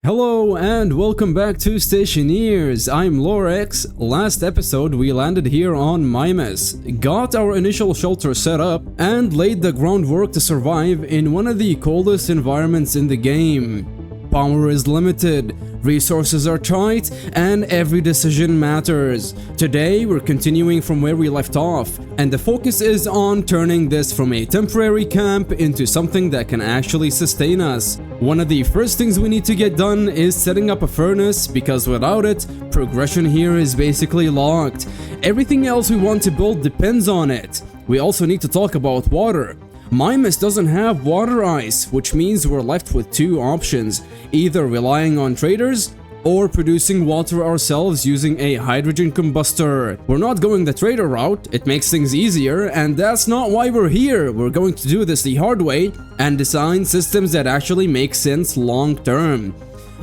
Hello and welcome back to Stationeers. I'm Lorex. Last episode we landed here on Mimas, got our initial shelter set up, and laid the groundwork to survive in one of the coldest environments in the game. Power is limited, resources are tight, and every decision matters. Today we're continuing from where we left off, and the focus is on turning this from a temporary camp into something that can actually sustain us. One of the first things we need to get done is setting up a furnace, because without it, progression here is basically locked. Everything else we want to build depends on it. We also need to talk about water. Mimas doesn't have water ice, which means we're left with two options, either relying on traders or producing water ourselves using a hydrogen combustor. We're not going the trader route, it makes things easier, and that's not why we're here. We're going to do this the hard way and design systems that actually make sense long term.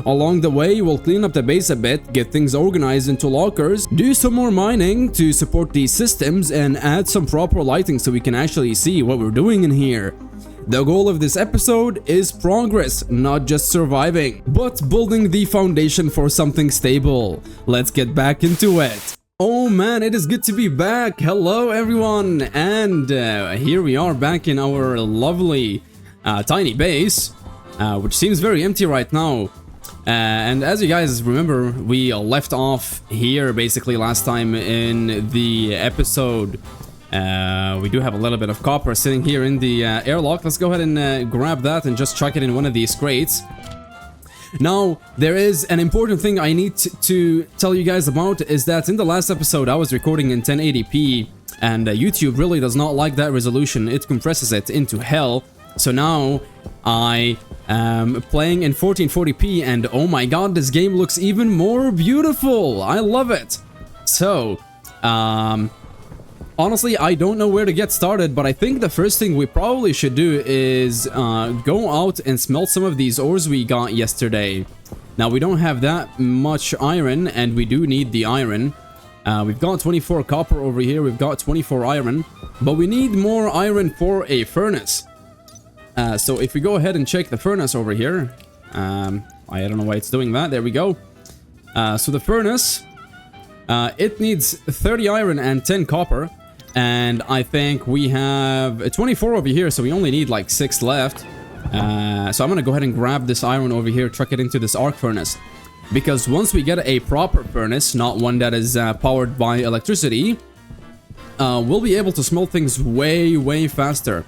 Along the way, we'll clean up the base a bit, get things organized into lockers, do some more mining to support these systems, and add some proper lighting so we can actually see what we're doing in here. The goal of this episode is progress, not just surviving, but building the foundation for something stable. Let's get back into it. Oh man, it is good to be back. Hello everyone, and here we are back in our lovely tiny base, which seems very empty right now. And as you guys remember, we left off here basically last time in the episode. We do have a little bit of copper sitting here in the airlock. Let's go ahead and grab that and just chuck it in one of these crates. Now, there is an important thing I need to tell you guys about, is that in the last episode I was recording in 1080p, and YouTube really does not like that resolution. It compresses it into hell. So now I am playing in 1440p, and oh my god, this game looks even more beautiful. I love it. So, honestly, I don't know where to get started, but I think the first thing we probably should do is go out and smelt some of these ores we got yesterday. Now, we don't have that much iron, and we do need the iron. We've got 24 copper over here, we've got 24 iron, but we need more iron for a furnace. So if we go ahead and check the furnace over here, I don't know why it's doing that. There we go. So the furnace, it needs 30 iron and 10 copper, and I think we have 24 over here, so we only need like 6 left. So I'm gonna go ahead and grab this iron over here, chuck it into this arc furnace, because once we get a proper furnace, not one that is powered by electricity, we'll be able to smelt things way faster.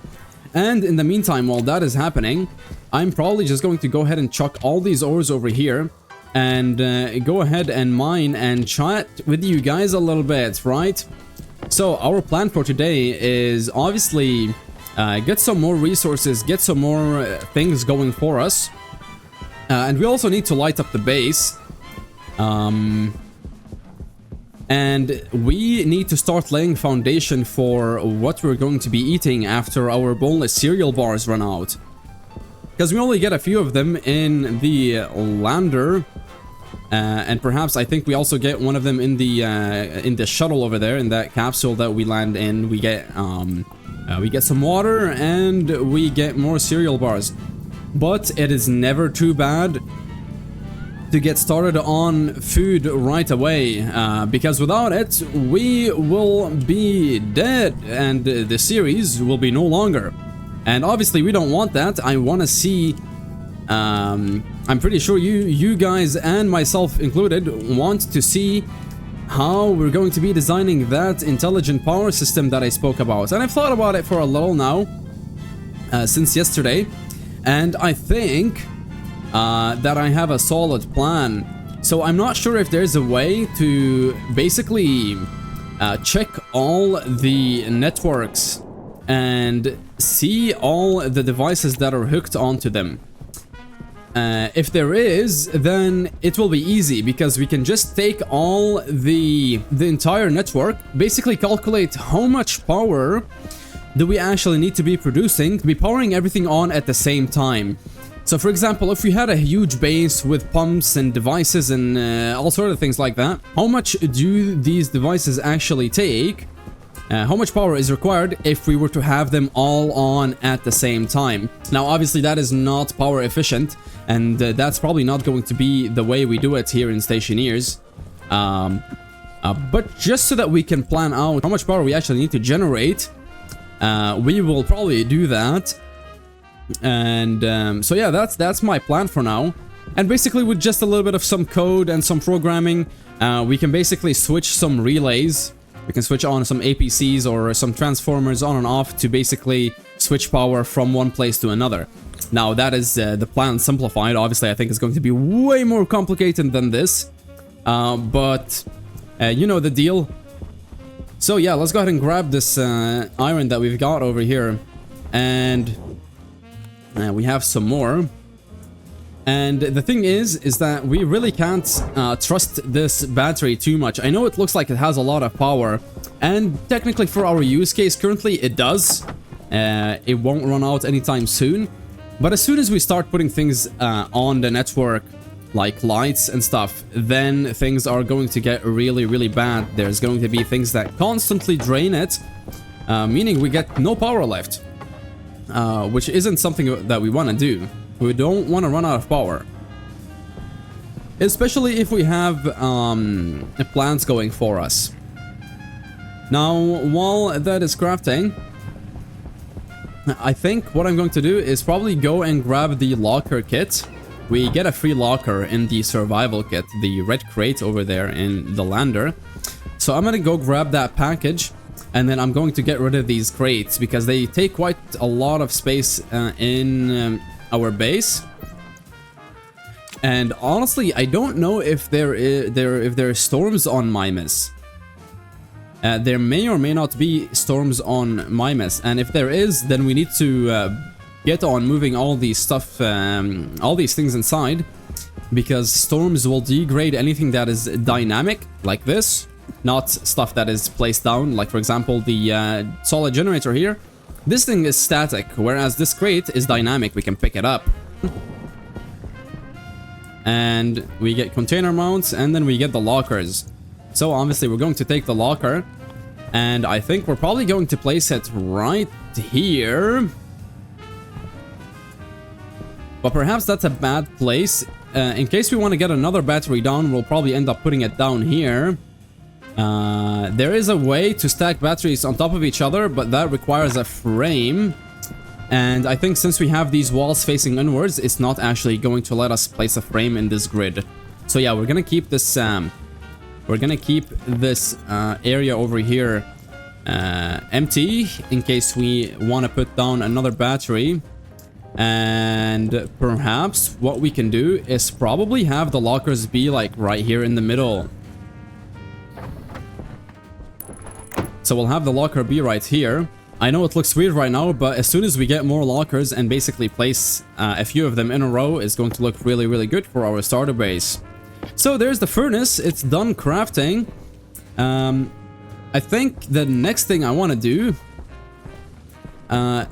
And in the meantime, while that is happening, I'm probably just going to go ahead and chuck all these ores over here and go ahead and mine and chat with you guys a little bit, right? So our plan for today is obviously get some more resources, get some more things going for us. And we also need to light up the base. And we need to start laying foundation for what we're going to be eating after our boneless cereal bars run out. Because we only get a few of them in the lander. And perhaps I think we also get one of them in the shuttle over there, in that capsule that we land in. We get some water and we get more cereal bars. But it is never too bad to get started on food right away, because without it we will be dead and the series will be no longer, and obviously we don't want that. I want to see, I'm pretty sure you guys and myself included want to see how we're going to be designing that intelligent power system that I spoke about, and I've thought about it for a little now, since yesterday, and I think that I have a solid plan. So I'm not sure if there's a way to basically check all the networks and see all the devices that are hooked onto them. If there is, then it will be easy, because we can just take all the entire network, basically calculate how much power do we actually need to be producing to be powering everything on at the same time. So for example, if we had a huge base with pumps and devices and all sort of things like that, how much do these devices actually take How much power is required if we were to have them all on at the same time? Now, obviously, that is not power efficient, and that's probably not going to be the way we do it here in Stationeers. But just so that we can plan out how much power we actually need to generate, we will probably do that. And so yeah, that's my plan for now. And basically, with just a little bit of some code and some programming, we can basically switch some relays. We can switch on some APCs or some transformers on and off to basically switch power from one place to another. Now, that is the plan simplified. Obviously, I think it's going to be way more complicated than this. But you know the deal. So yeah, let's go ahead and grab this iron that we've got over here. And we have some more. And the thing is that we really can't trust this battery too much. I know it looks like it has a lot of power, and technically for our use case currently it does. It won't run out anytime soon. But as soon as we start putting things on the network, like lights and stuff, then things are going to get really, really bad. There's going to be things that constantly drain it, meaning we get no power left, which isn't something that we want to do. We don't want to run out of power, especially if we have plans going for us. Now, while that is crafting, I think what I'm going to do is probably go and grab the locker kit. We get a free locker in the survival kit, the red crate over there in the lander. So I'm going to go grab that package, and then I'm going to get rid of these crates because they take quite a lot of space in our base. And honestly, I don't know if there are storms on Mimas. There may or may not be storms on Mimas, and if there is, then we need to get on moving all these stuff, all these things inside, because storms will degrade anything that is dynamic like this, not stuff that is placed down. Like for example, the solid generator here. This thing is static, whereas this crate is dynamic. We can pick it up. And we get container mounts, and then we get the lockers. So obviously we're going to take the locker, and I think we're probably going to place it right here. But perhaps that's a bad place. In case we want to get another battery down, we'll probably end up putting it down here. There is a way to stack batteries on top of each other, but that requires a frame. And I think since we have these walls facing inwards, it's not actually going to let us place a frame in this grid. So yeah, we're gonna keep this area over here empty in case we want to put down another battery. And perhaps what we can do is probably have the lockers be like right here in the middle. So we'll have the locker be right here. I know it looks weird right now, but as soon as we get more lockers and basically place a few of them in a row, it's going to look really, really good for our starter base. So there's the furnace. It's done crafting. I think the next thing I want to do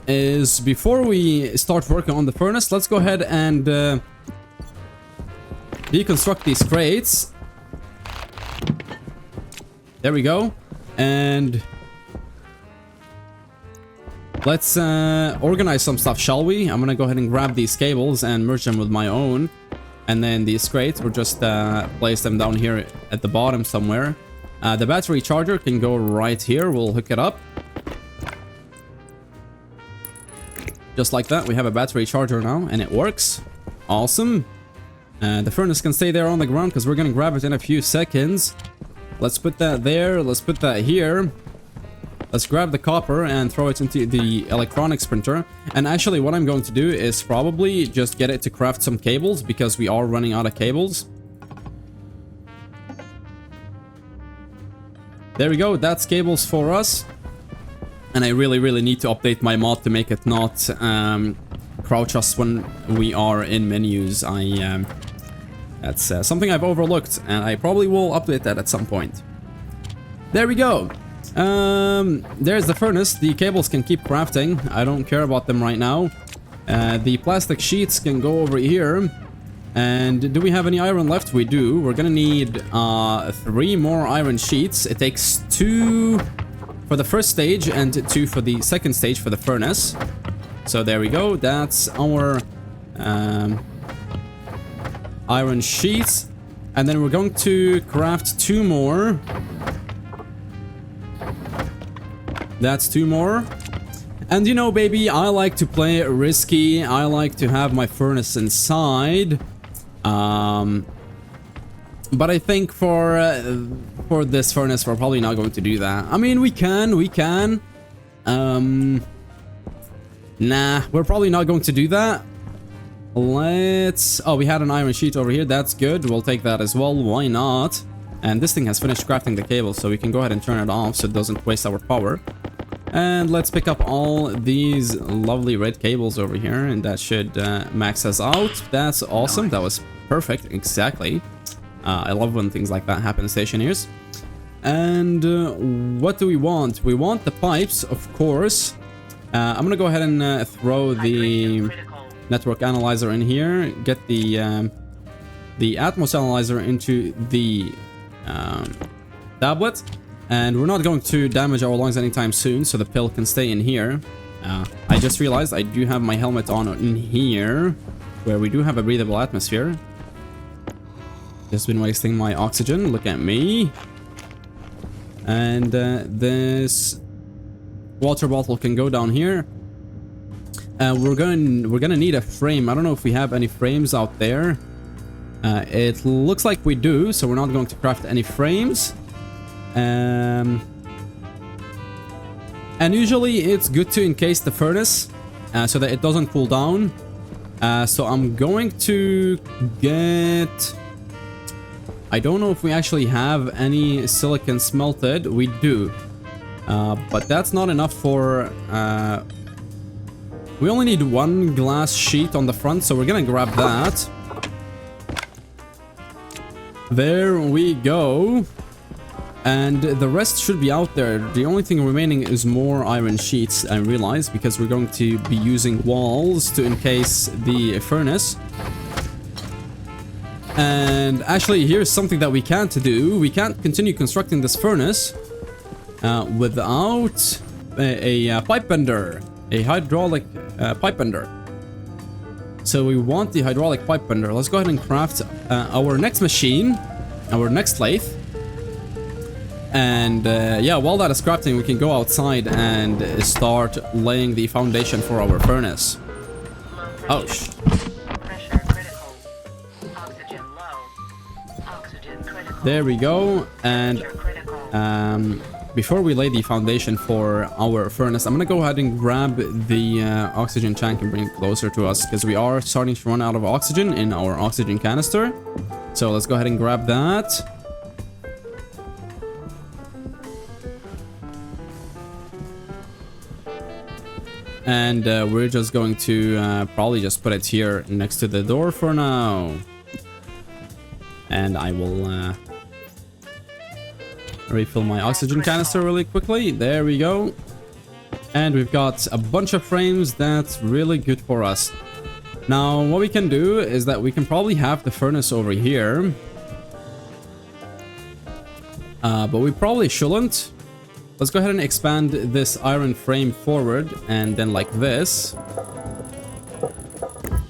is before we start working on the furnace, let's go ahead and deconstruct these crates. There we go. And let's organize some stuff, shall we? I'm gonna go ahead and grab these cables and merge them with my own. And then these crates, we'll just place them down here at the bottom somewhere. The battery charger can go right here. We'll hook it up. Just like that, we have a battery charger now, and it works. Awesome. The furnace can stay there on the ground because we're gonna grab it in a few seconds. Let's put that there. Let's put that here. Let's grab the copper and throw it into the electronics printer. And actually, what I'm going to do is probably just get it to craft some cables because we are running out of cables. There we go. That's cables for us. And I really, really need to update my mod to make it not crouch us when we are in menus. That's something I've overlooked, and I probably will update that at some point. There we go. There's the furnace. The cables can keep crafting. I don't care about them right now. The plastic sheets can go over here. And do we have any iron left? We do. We're gonna need 3 more iron sheets. It takes 2 for the first stage and 2 for the second stage for the furnace. So there we go. That's our iron sheets. And then we're going to craft 2 more. That's 2 more. And you know, baby, I like to play risky. I like to have my furnace inside. But I think for this furnace, we're probably not going to do that. I mean, we can. Nah, we're probably not going to do that. Let's... Oh, we had an iron sheet over here. That's good. We'll take that as well. Why not? And this thing has finished crafting the cable, so we can go ahead and turn it off so it doesn't waste our power. And let's pick up all these lovely red cables over here, and that should max us out. That's awesome. That was perfect. Exactly. I love when things like that happen in Stationeers. And what do we want? We want the pipes, of course. I'm gonna go ahead and throw the network analyzer in here. Get the Atmos analyzer into the tablet. And we're not going to damage our lungs anytime soon, so the pill can stay in here. I just realized I do have my helmet on in here, where we do have a breathable atmosphere. Just been wasting my oxygen. Look at me. And this water bottle can go down here. We're gonna need a frame. I don't know if we have any frames out there. It looks like we do, so we're not going to craft any frames. And usually it's good to encase the furnace so that it doesn't cool down. So I'm going to get... I don't know if we actually have any silicon smelted. We do. But that's not enough for... we only need 1 glass sheet on the front, so we're gonna grab that. There we go. And the rest should be out there. The only thing remaining is more iron sheets, I realize, because we're going to be using walls to encase the furnace. And actually, here's something that we can't do. We can't continue constructing this furnace without a pipe bender, a hydraulic pipe bender. So we want the hydraulic pipe bender. Let's go ahead and craft our next machine, our next lathe. And yeah, while that is crafting, we can go outside and start laying the foundation for our furnace. Oh, there we go. And before we lay the foundation for our furnace, I'm gonna go ahead and grab the oxygen tank and bring it closer to us, because we are starting to run out of oxygen in our oxygen canister. So let's go ahead and grab that. And we're just going to probably just put it here next to the door for now. And I will refill my oxygen canister really quickly. There we go. And we've got a bunch of frames. That's really good for us. Now, what we can do is that we can probably have the furnace over here. But we probably shouldn't. Let's go ahead and expand this iron frame forward, and then like this.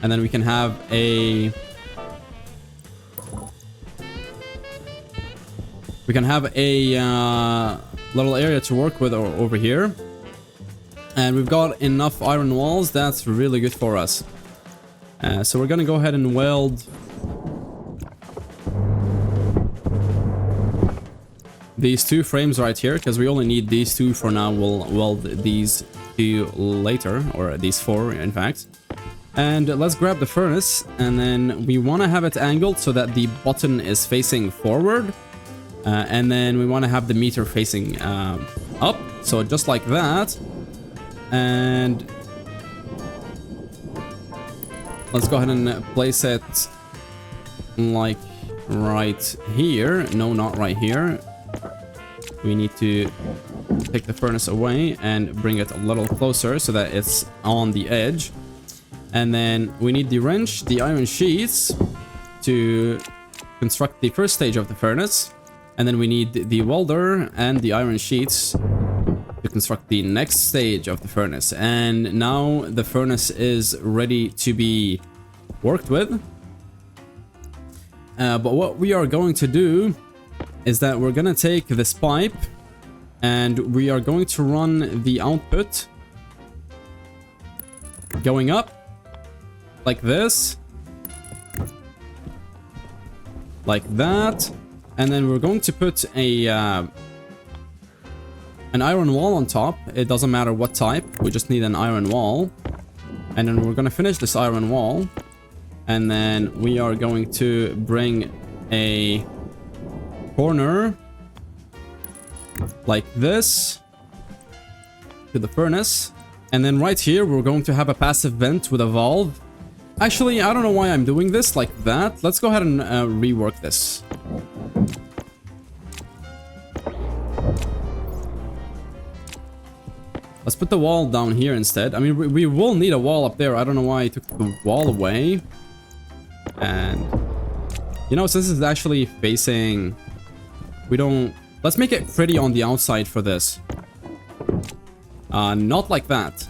And then we can have a... little area to work with over here. And we've got enough iron walls. That's really good for us. So we're gonna go ahead and weld these 2 frames right here, because we only need these 2 for now. We'll weld these 2 later, or these 4 in fact. And let's grab the furnace, and then we want to have it angled so that the button is facing forward. And then we want to have the meter facing up, so just like that. And let's go ahead and place it like right here. No, not right here. We need to take the furnace away and bring it a little closer so that it's on the edge. And then we need the wrench, the iron sheets to construct the first stage of the furnace. And then we need the welder and the iron sheets construct the next stage of the furnace. And now the furnace is ready to be worked with. But what we are going to do is that we're going to take this pipe and we are going to run the output going up like this, like that, and then we're going to put a an iron wall on top. It doesn't matter what type, we just need an iron wall. And then we're gonna finish this iron wall, and then we are going to bring a corner like this to the furnace. And then right here we're going to have a passive vent with a valve. Actually, I don't know why I'm doing this like that. Let's go ahead and rework this. Let's put the wall down here instead. I mean, we will need a wall up there. I don't know why I took the wall away. And, you know, since it's actually facing... We don't... Let's make it pretty on the outside for this. Not like that.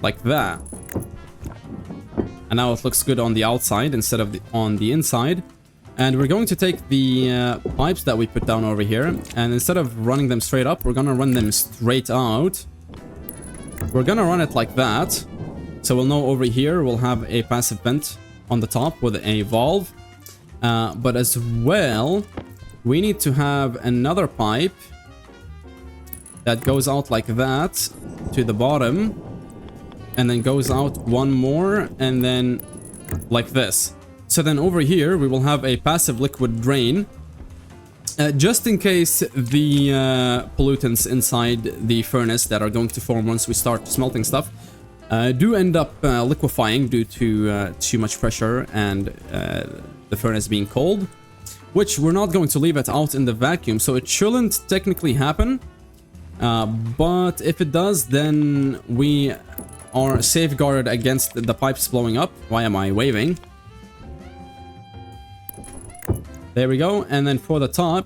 Like that. And now it looks good on the outside instead of on the inside. And we're going to take the pipes that we put down over here, and instead of running them straight up, we're gonna run them straight out. We're gonna run it like that. So we'll know over here we'll have a passive vent on the top with a valve. But as well, we need to have another pipe that goes out like that to the bottom, and then goes out one more, and then like this. So then over here we will have a passive liquid drain, just in case the pollutants inside the furnace that are going to form once we start smelting stuff do end up liquefying due to too much pressure and the furnace being cold, which we're not going to leave it out in the vacuum, so it shouldn't technically happen. But if it does, then we are safeguarded against the pipes blowing up. Why am I waving? There we go. And then for the top,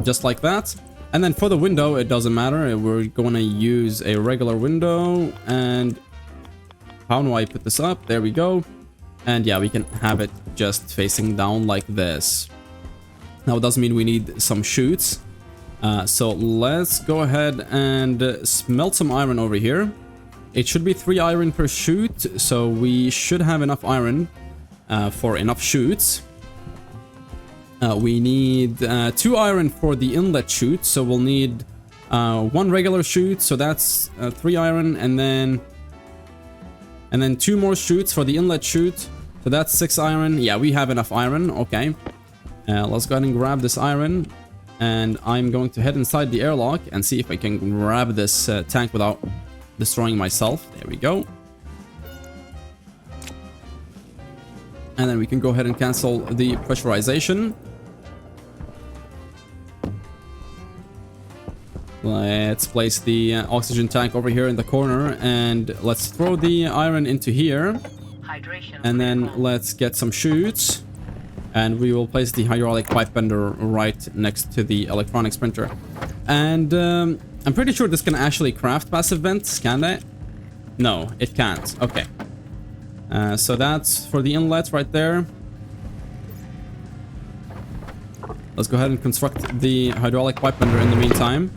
just like that. And then for the window, it doesn't matter. We're going to use a regular window. And how do I put this up? There we go. And yeah, we can have it just facing down like this. Now, it doesn't mean we need some chutes. So let's go ahead and smelt some iron over here. It should be 3 iron per chute, so we should have enough iron for enough chutes. We need 2 iron for the inlet chute, so we'll need 1 regular chute, so that's 3 iron, and then 2 more chutes for the inlet chute, so that's 6 iron. Yeah, we have enough iron. Okay, let's go ahead and grab this iron, and I'm going to head inside the airlock and see if I can grab this tank without destroying myself. There we go. And then we can go ahead and cancel the pressurization. Let's place the oxygen tank over here in the corner, and let's throw the iron into here. And then let's get some chutes, and we will place the hydraulic pipe bender right next to the electronics printer. And I'm pretty sure this can actually craft passive vents, can it? No, it can't. Okay. So that's for the inlet right there. Let's go ahead and construct the hydraulic pipe bender in the meantime.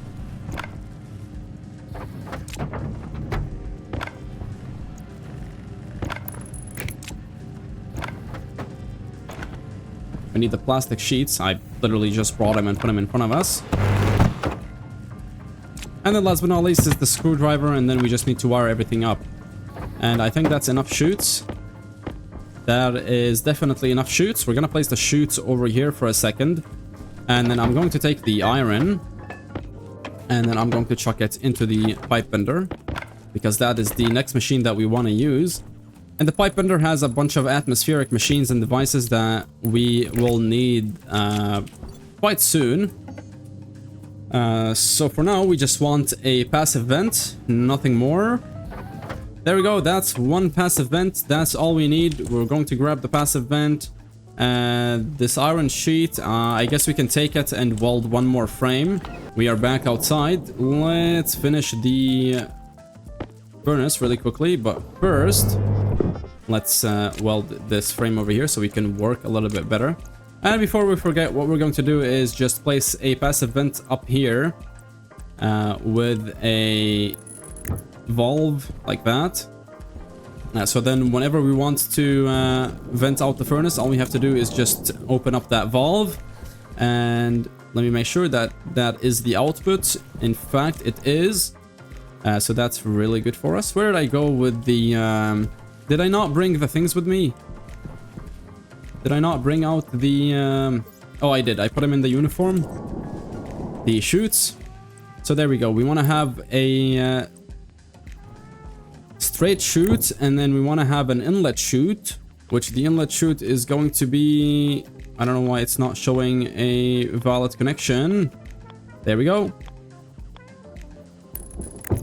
We need the plastic sheets. I literally just brought them and put them in front of us. And then last but not least is the screwdriver, and then we just need to wire everything up. And I think that's enough chutes. That is definitely enough chutes. We're gonna place the chutes over here for a second. And then I'm going to take the iron, and then I'm going to chuck it into the pipe bender, because that is the next machine that we want to use. And the pipe bender has a bunch of atmospheric machines and devices that we will need quite soon. So for now, we just want a passive vent, nothing more. There we go, that's 1 passive vent, that's all we need. We're going to grab the passive vent, This iron sheet, I guess we can take it and weld one more frame. We are back outside. Let's finish the furnace really quickly, but first let's weld this frame over here so we can work a little bit better. And before we forget, what we're going to do is just place a passive vent up here with a valve like that. So then whenever we want to vent out the furnace, all we have to do is just open up that valve. And let me make sure that that is the output. In fact, it is. So that's really good for us. Where did I go with the... did I not bring the things with me? Did I not bring out the... oh, I did. I put them in the uniform. The chutes. So there we go. We want to have a... straight chute, and then we want to have an inlet chute, which the inlet chute is going to be... I don't know why it's not showing a valid connection. There we go.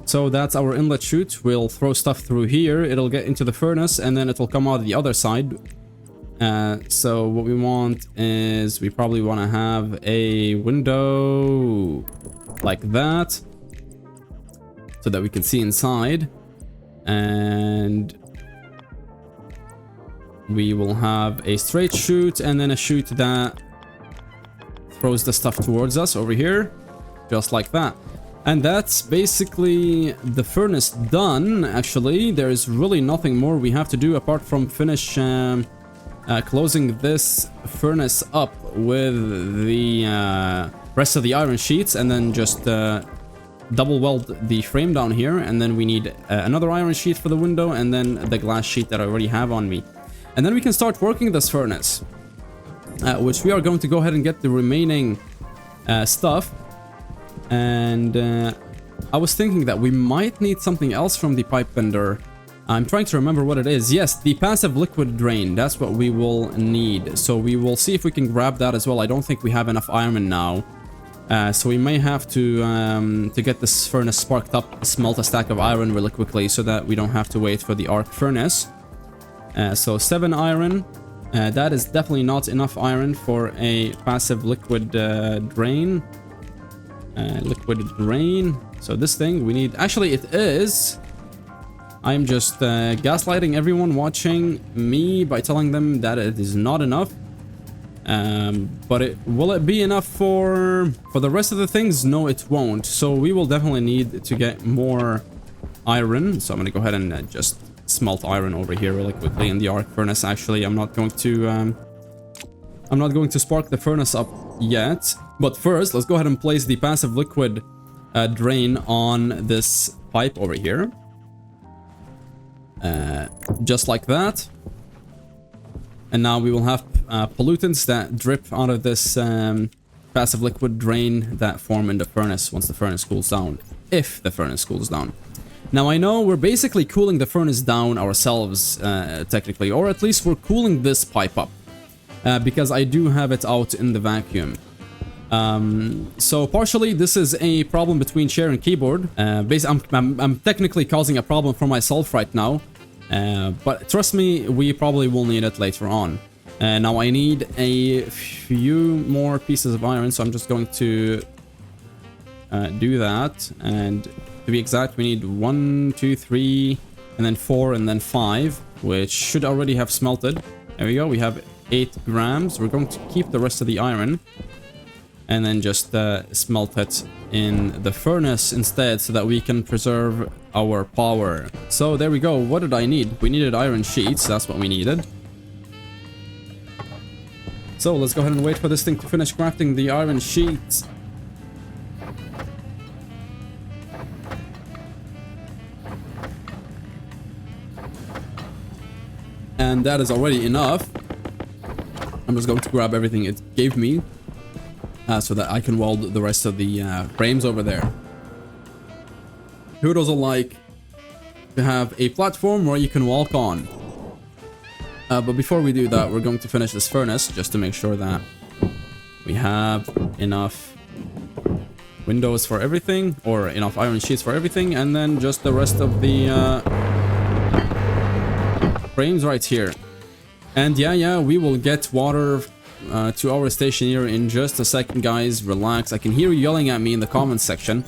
So that's our inlet chute. We'll throw stuff through here, it'll get into the furnace, and then it'll come out the other side. So what we want is we probably want to have a window like that so that we can see inside. And we will have a straight chute and then a chute that throws the stuff towards us over here, just like that. And that's basically the furnace done. Actually, there's really nothing more we have to do apart from finish closing this furnace up with the rest of the iron sheets, and then just double weld the frame down here. And then we need another iron sheet for the window, and then the glass sheet that I already have on me. And then we can start working this furnace, which we are going to go ahead and get the remaining stuff. And I was thinking that we might need something else from the pipe bender. I'm trying to remember what it is. Yes, the passive liquid drain. That's what we will need. So we will see if we can grab that as well. I don't think we have enough iron now. So we may have to get this furnace sparked up, smelt a stack of iron really quickly so that we don't have to wait for the arc furnace. So 7 iron. That is definitely not enough iron for a passive liquid drain. Liquid drain. So this thing we need... Actually, it is... I'm just gaslighting everyone watching me by telling them that it is not enough. But will it be enough for the rest of the things? No, it won't. So we will definitely need to get more iron. So I'm going to go ahead and just smelt iron over here really quickly in the arc furnace. Actually, I'm not going to spark the furnace up yet. But first, let's go ahead and place the passive liquid drain on this pipe over here. Just like that. And now we will have pollutants that drip out of this passive liquid drain that form in the furnace once the furnace cools down. If the furnace cools down. Now I know we're basically cooling the furnace down ourselves, technically. Or at least we're cooling this pipe up. Because I do have it out in the vacuum. So partially this is a problem between chair and keyboard. I'm technically causing a problem for myself right now. But trust me, we probably will need it later on. Now I need a few more pieces of iron, so I'm just going to do that. And to be exact, we need 1, 2, 3, and then 4, and then 5, which should already have smelted. There we go, we have 8 grams. We're going to keep the rest of the iron and then just smelt it in the furnace instead so that we can preserve our power. So there we go. What did I need? We needed iron sheets. That's what we needed. So let's go ahead and wait for this thing to finish crafting the iron sheets. And that is already enough. I'm just going to grab everything it gave me. So that I can weld the rest of the frames over there. Who doesn't like to have a platform where you can walk on? But before we do that, we're going to finish this furnace just to make sure that we have enough windows for everything, or enough iron sheets for everything, and then just the rest of the frames right here. And yeah, we will get water to our stationer in just a second, guys. Relax. I can hear you yelling at me in the comments section.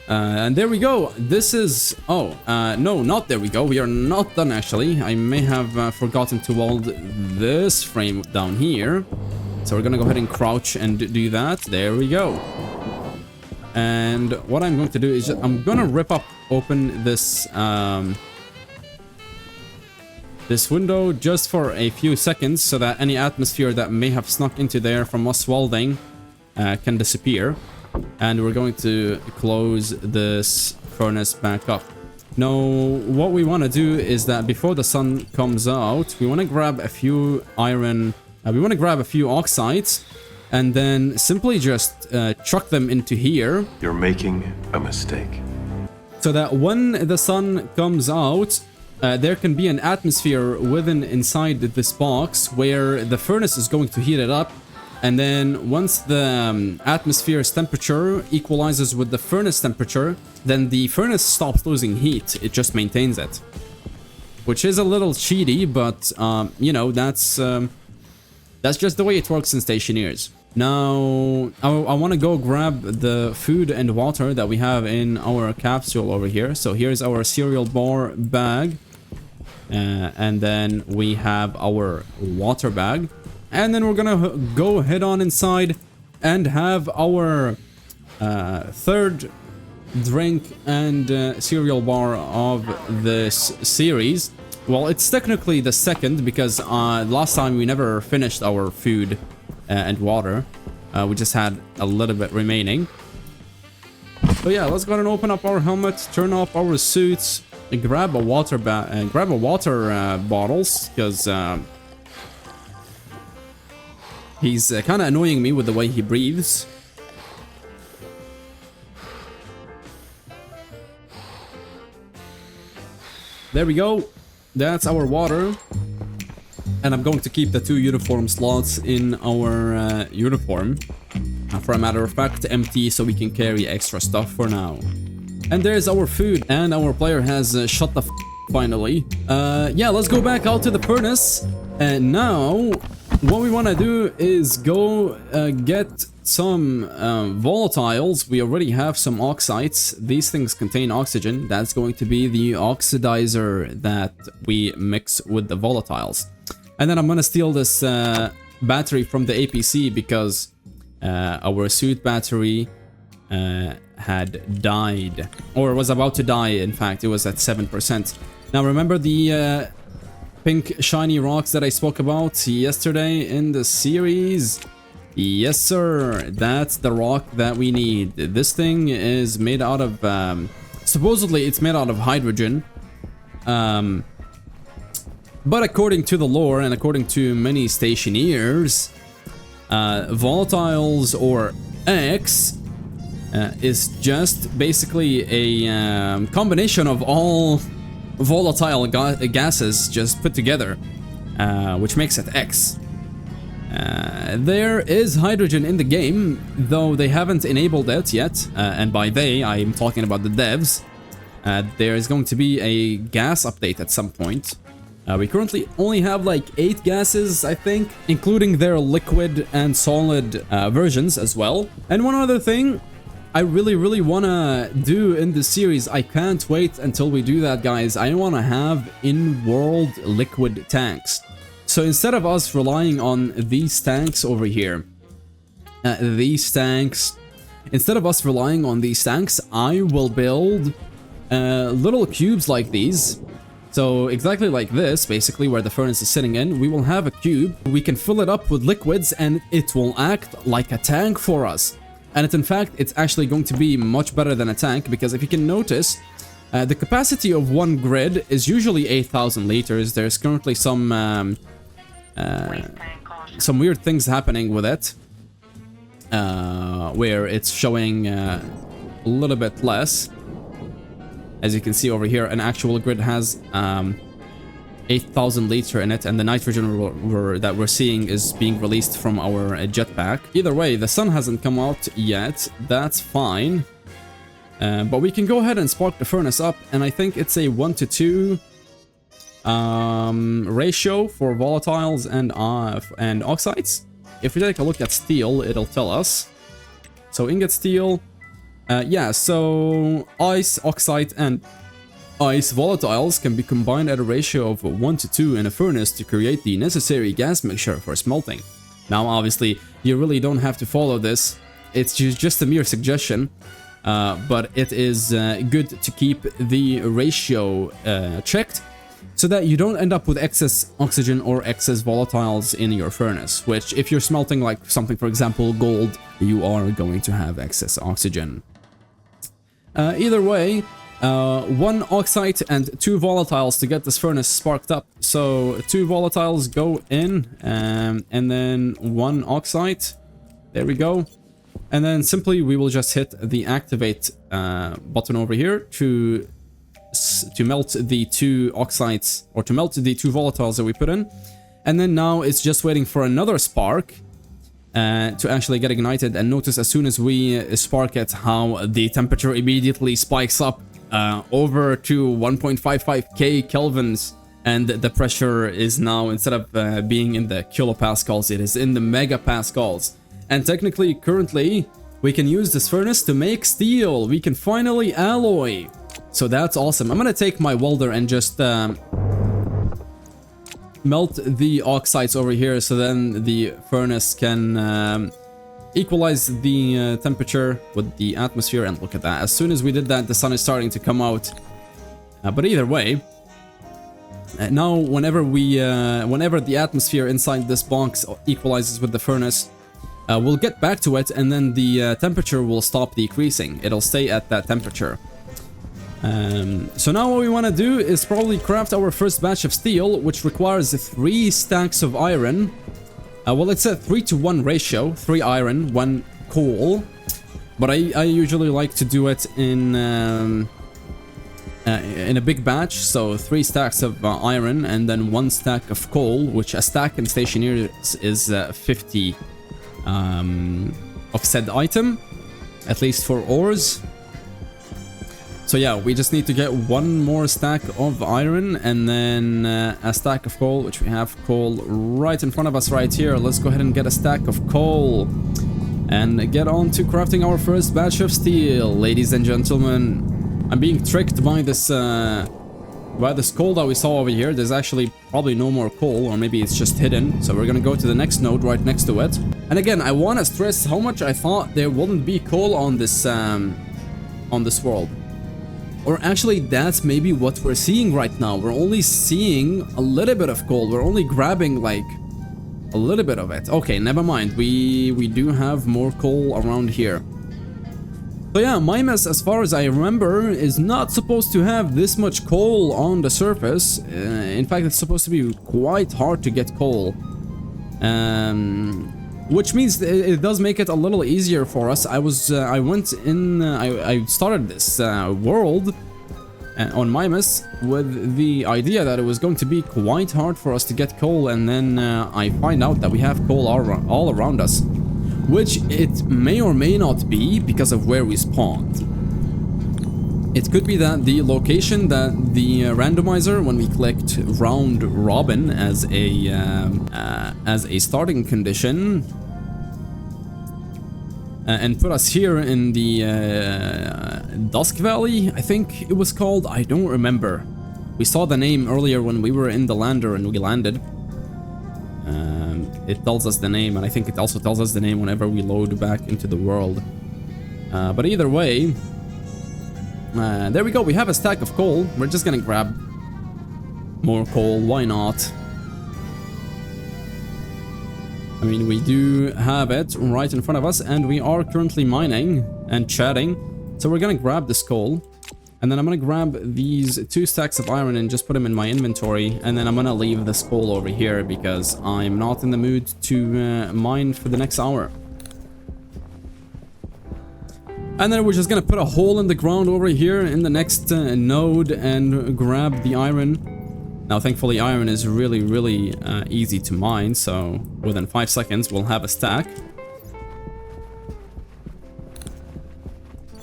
And there we go. This is... Oh, no, not there we go. We are not done, actually. I may have forgotten to weld this frame down here. So we're gonna go ahead and crouch and do that. There we go. And what I'm going to do is I'm gonna rip open this this window just for a few seconds so that any atmosphere that may have snuck into there from us welding can disappear. And we're going to close this furnace back up. Now, what we want to do is that before the sun comes out, we want to grab a few iron, we want to grab a few oxides, and then simply just chuck them into here. You're making a mistake. So that when the sun comes out, there can be an atmosphere inside this box where the furnace is going to heat it up. And then once the atmosphere's temperature equalizes with the furnace temperature, then the furnace stops losing heat. It just maintains it. Which is a little cheaty, but, you know, that's just the way it works in Stationeers. Now, I want to go grab the food and water that we have in our capsule over here. So here's our cereal bar bag. And then we have our water bag. And then we're gonna go head on inside and have our third drink and cereal bar of this series. Well, it's technically the second because last time we never finished our food and water. We just had a little bit remaining. So yeah, let's go ahead and open up our helmet, turn off our suits, and grab a water bottles because he's kind of annoying me with the way he breathes. There we go. That's our water. And I'm going to keep the 2 uniform slots in our uniform. For a matter of fact, empty so we can carry extra stuff for now. And there's our food. And our player has shut the f finally. Yeah, let's go back out to the furnace. And now... what we want to do is go get some volatiles. We already have some oxides. These things contain oxygen. That's going to be the oxidizer that we mix with the volatiles. And then I'm going to steal this battery from the APC because our suit battery had died. Or was about to die, in fact. It was at 7%. Now remember the... pink shiny rocks that I spoke about yesterday in the series? Yes, sir. That's the rock that we need. This thing is made out of... supposedly, it's made out of hydrogen. But according to the lore and according to many stationeers, volatiles or X is just basically a combination of all... volatile gases just put together, which makes it X. There is hydrogen in the game, though they haven't enabled it yet, and by they, I'm talking about the devs. There is going to be a gas update at some point. We currently only have like 8 gases, I think, including their liquid and solid versions as well. And one other thing I really want to do in this series, I can't wait until we do that, guys. I want to have in-world liquid tanks. So instead of us relying on these tanks over here, instead of us relying on these tanks, I will build little cubes like these. So exactly like this, basically where the furnace is sitting in, we will have a cube. We can fill it up with liquids and it will act like a tank for us. And in fact, it's actually going to be much better than a tank because if you can notice, the capacity of one grid is usually 8,000 liters. There's currently some weird things happening with it, where it's showing a little bit less. As you can see over here, an actual grid has 8,000 liter in it, and the nitrogen that we're seeing is being released from our jetpack. Either way, the sun hasn't come out yet. That's fine. But we can go ahead and spark the furnace up, and I think it's a 1 to 2 ratio for volatiles and oxides. If we take a look at steel, it'll tell us. So ingot steel, yeah, so ice, oxide, and ice volatiles can be combined at a ratio of 1 to 2 in a furnace to create the necessary gas mixture for smelting. Now, obviously, you really don't have to follow this. It's just a mere suggestion, but it is good to keep the ratio checked so that you don't end up with excess oxygen or excess volatiles in your furnace, which if you're smelting like something, for example, gold, you are going to have excess oxygen. Either way, 1 oxide and 2 volatiles to get this furnace sparked up. So 2 volatiles go in, and then 1 oxide. There we go. And then simply we will just hit the activate button over here to melt the 2 oxides, or to melt the 2 volatiles that we put in. And then now it's just waiting for another spark to actually get ignited. And notice as soon as we spark it, how the temperature immediately spikes up over to 1.55k kelvins, and the pressure is now, instead of being in the kilopascals, it is in the megapascals. And technically, currently, we can use this furnace to make steel. We can finally alloy. So that's awesome. I'm gonna take my welder and just melt the oxides over here, so then the furnace can equalize the temperature with the atmosphere. And look at that, as soon as we did that, the sun is starting to come out. But either way, now whenever the atmosphere inside this box equalizes with the furnace, we'll get back to it, and then the temperature will stop decreasing. It'll stay at that temperature. So now what we want to do is probably craft our first batch of steel, which requires 3 stacks of iron. Well, it's a 3-to-1 ratio, 3 iron, 1 coal. But I usually like to do it in a big batch, so 3 stacks of iron and then 1 stack of coal, which a stack in Stationeers is 50 of said item, at least for ores. So yeah, we just need to get 1 more stack of iron and then a stack of coal, which we have coal right in front of us right here. Let's go ahead and get a stack of coal and get on to crafting our first batch of steel, ladies and gentlemen. I'm being tricked by this coal that we saw over here. There's actually probably no more coal, or maybe it's just hidden. So we're gonna go to the next node right next to it. And again, I want to stress how much I thought there wouldn't be coal on this world. Or actually, that's maybe what we're seeing right now. We're only seeing a little bit of coal. We're only grabbing like a little bit of it. Okay, never mind. We do have more coal around here. So yeah, Mimas, as far as I remember, is not supposed to have this much coal on the surface. In fact, it's supposed to be quite hard to get coal. Which means it does make it a little easier for us. I started this world on Mimas with the idea that it was going to be quite hard for us to get coal, and then I find out that we have coal all around us, which it may or may not be because of where we spawned. It could be that the location that the randomizer, when we clicked round robin as a starting condition, and put us here in the Dusk Valley, I think it was called. I don't remember. We saw the name earlier when we were in the lander and we landed. It tells us the name, and I think it also tells us the name whenever we load back into the world. But either way, there we go. We have a stack of coal. We're just gonna grab more coal. Why not? I mean, we do have it right in front of us, and we are currently mining and chatting. So we're gonna grab this coal, and then I'm gonna grab these 2 stacks of iron and just put them in my inventory, and then I'm gonna leave this coal over here because I'm not in the mood to mine for the next hour. And then we're just gonna put a hole in the ground over here in the next node and grab the iron. Now, thankfully, iron is really easy to mine, so within 5 seconds we'll have a stack.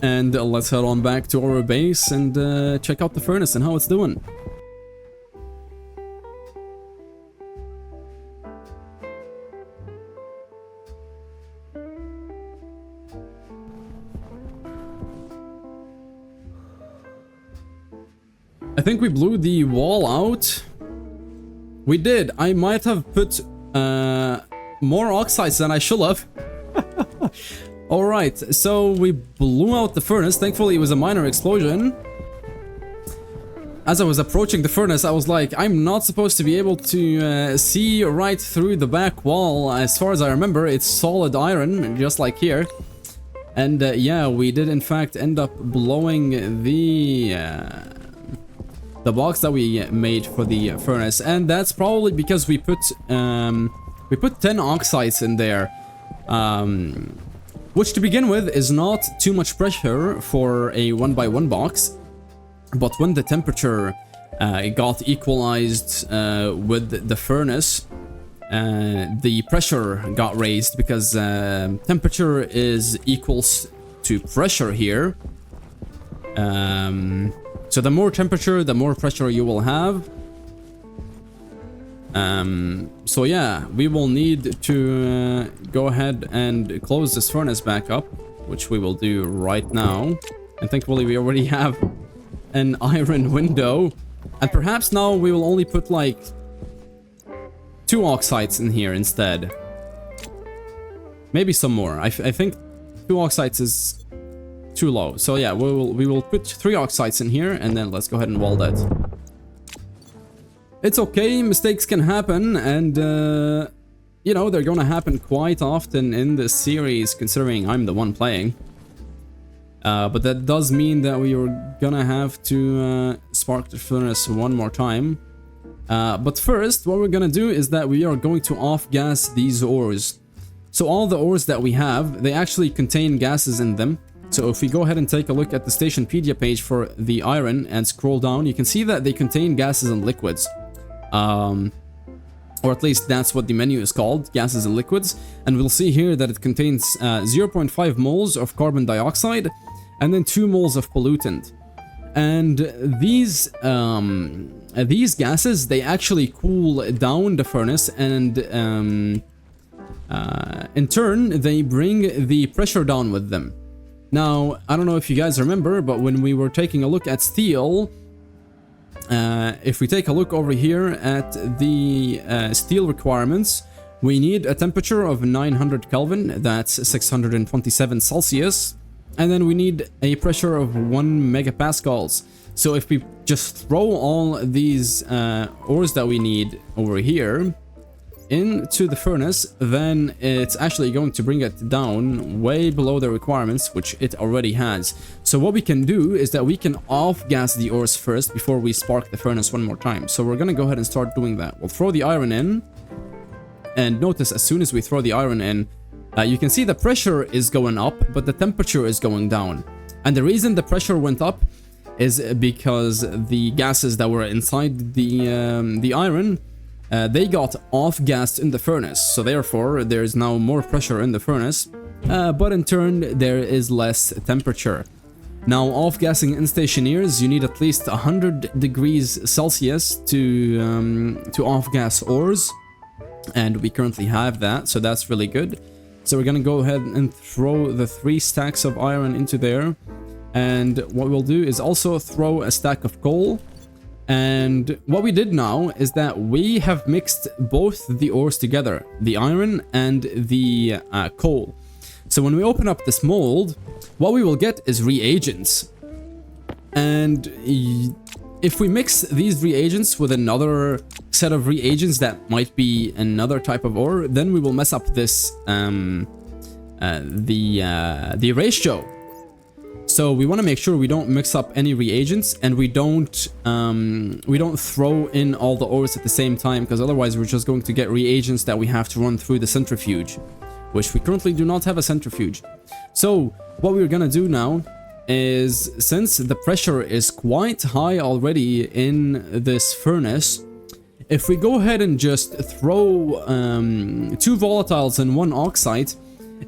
And let's head on back to our base and check out the furnace and how it's doing. I think we blew the wall out. We did. I might have put more oxides than I should have. Alright, so we blew out the furnace. Thankfully, it was a minor explosion. As I was approaching the furnace, I was like, I'm not supposed to be able to see right through the back wall. As far as I remember, it's solid iron, just like here. And yeah, we did in fact end up blowing the box that we made for the furnace, and that's probably because we put 10 oxides in there, which to begin with is not too much pressure for a 1x1 box. But when the temperature got equalized with the furnace, the pressure got raised because temperature is equals to pressure here. So the more temperature, the more pressure you will have. So yeah, we will need to go ahead and close this furnace back up, which we will do right now. And thankfully we already have an iron window, and perhaps now we will only put like 2 oxides in here instead. Maybe some more. I think 2 oxides is too low. So yeah, we will put 3 oxides in here, and then let's go ahead and wall that. It's okay, mistakes can happen, and you know, they're gonna happen quite often in this series, considering I'm the one playing. But that does mean that we are gonna have to spark the furnace one more time. But first, what we're gonna do is that we are going to off-gas these ores. So all the ores that we have, they actually contain gases in them. So if we go ahead and take a look at the Stationpedia page for the iron and scroll down, you can see that they contain gases and liquids. Or at least that's what the menu is called, gases and liquids. And we'll see here that it contains 0.5 moles of carbon dioxide and then 2 moles of pollutant. And these gases, they actually cool down the furnace, and in turn, they bring the pressure down with them. Now, I don't know if you guys remember, but when we were taking a look at steel, if we take a look over here at the steel requirements, we need a temperature of 900 Kelvin, that's 627 Celsius, and then we need a pressure of 1 megapascals. So if we just throw all these ores that we need over here into the furnace, then it's actually going to bring it down way below the requirements, which it already has. So what we can do is that we can off-gas the ores first before we spark the furnace one more time. So we're gonna go ahead and start doing that. We'll throw the iron in, and notice as soon as we throw the iron in, you can see the pressure is going up, but the temperature is going down. And the reason the pressure went up is because the gases that were inside the iron, they got off-gassed in the furnace, so therefore there is now more pressure in the furnace, but in turn there is less temperature. Now, off-gassing in Stationeers, you need at least 100 degrees Celsius to off-gas ores, and we currently have that, so that's really good. So we're gonna go ahead and throw the 3 stacks of iron into there, and what we'll do is also throw a stack of coal. And what we did now is that we have mixed both the ores together, the iron and the coal. So when we open up this mold, what we will get is reagents. And if we mix these reagents with another set of reagents that might be another type of ore, then we will mess up this the ratio. So we want to make sure we don't mix up any reagents, and we don't throw in all the ores at the same time, because otherwise we're just going to get reagents that we have to run through the centrifuge, which we currently do not have a centrifuge. So what we're gonna do now is, since the pressure is quite high already in this furnace, if we go ahead and just throw 2 volatiles and 1 oxide,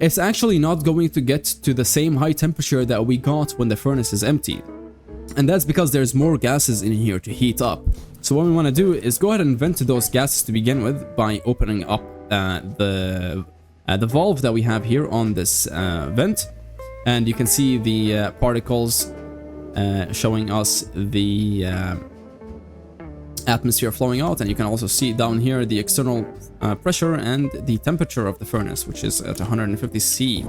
it's actually not going to get to the same high temperature that we got when the furnace is empty. And that's because there's more gases in here to heat up. So what we want to do is go ahead and vent those gases to begin with by opening up the valve that we have here on this vent. And you can see the particles showing us the atmosphere flowing out, and you can also see down here the external pressure and the temperature of the furnace, which is at 150 C.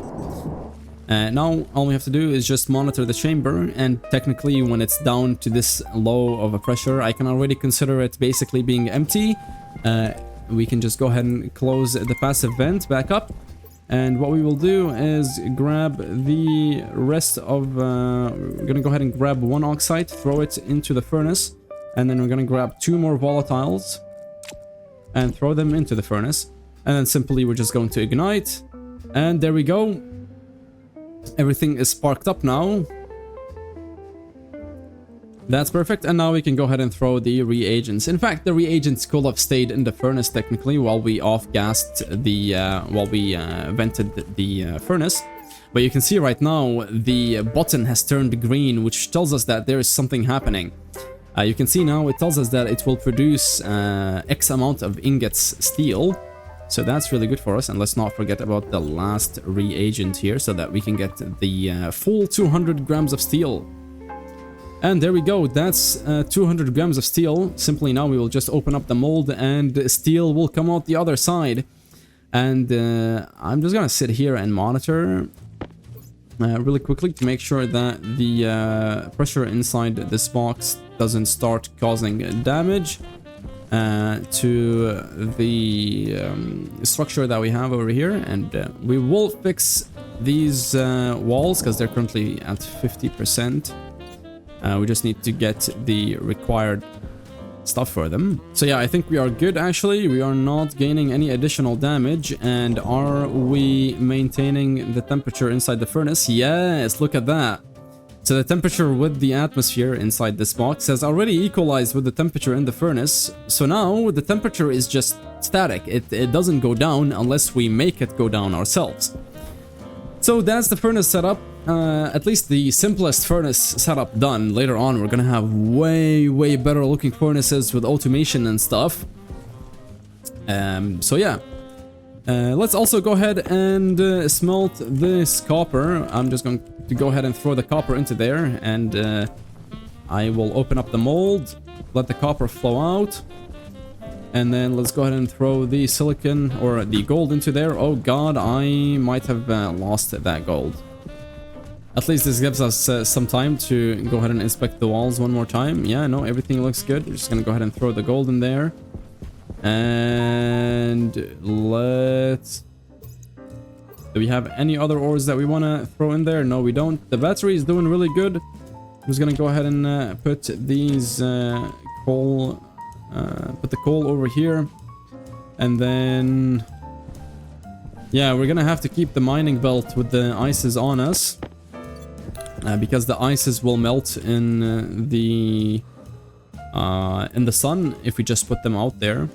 Now all we have to do is just monitor the chamber, and technically when it's down to this low of a pressure, I can already consider it basically being empty. We can just go ahead and close the passive vent back up, and what we will do is grab the rest of we're gonna go ahead and grab one oxide, throw it into the furnace, and then we're gonna grab 2 more volatiles and throw them into the furnace, and then simply we're just going to ignite, and there we go. Everything is sparked up now. That's perfect, and now we can go ahead and throw the reagents. In fact, the reagents could have stayed in the furnace technically while we off-gassed the vented the furnace. But you can see right now the button has turned green, which tells us that there is something happening. You can see now it tells us that it will produce X amount of ingots steel. So that's really good for us, and let's not forget about the last reagent here so that we can get the full 200 grams of steel. And there we go, that's 200 grams of steel. Simply now we will just open up the mold and steel will come out the other side. And I'm just gonna sit here and monitor really quickly to make sure that the pressure inside this box doesn't start causing damage to the structure that we have over here. And we will fix these walls because they're currently at 50%. We just need to get the required stuff for them. So yeah, I think we are good actually. We are not gaining any additional damage. And are we maintaining the temperature inside the furnace? Yes, look at that. So the temperature with the atmosphere inside this box has already equalized with the temperature in the furnace. So now the temperature is just static. It doesn't go down unless we make it go down ourselves. So that's the furnace setup. At least the simplest furnace setup done. Later on we're gonna have way better looking furnaces with automation and stuff. So yeah, let's also go ahead and smelt this copper. I'm just going to go ahead and throw the copper into there, and I will open up the mold, let the copper flow out, and then let's go ahead and throw the silicon or the gold into there. Oh god, I might have lost that gold. At least this gives us some time to go ahead and inspect the walls one more time. Yeah, no, everything looks good. We're just gonna go ahead and throw the gold in there. And let's... Do we have any other ores that we want to throw in there? No, we don't. The battery is doing really good. I'm just gonna go ahead and put these coal... put the coal over here. And then... Yeah, we're gonna have to keep the mining belt with the ices on us. Because the ices will melt in the sun if we just put them out there.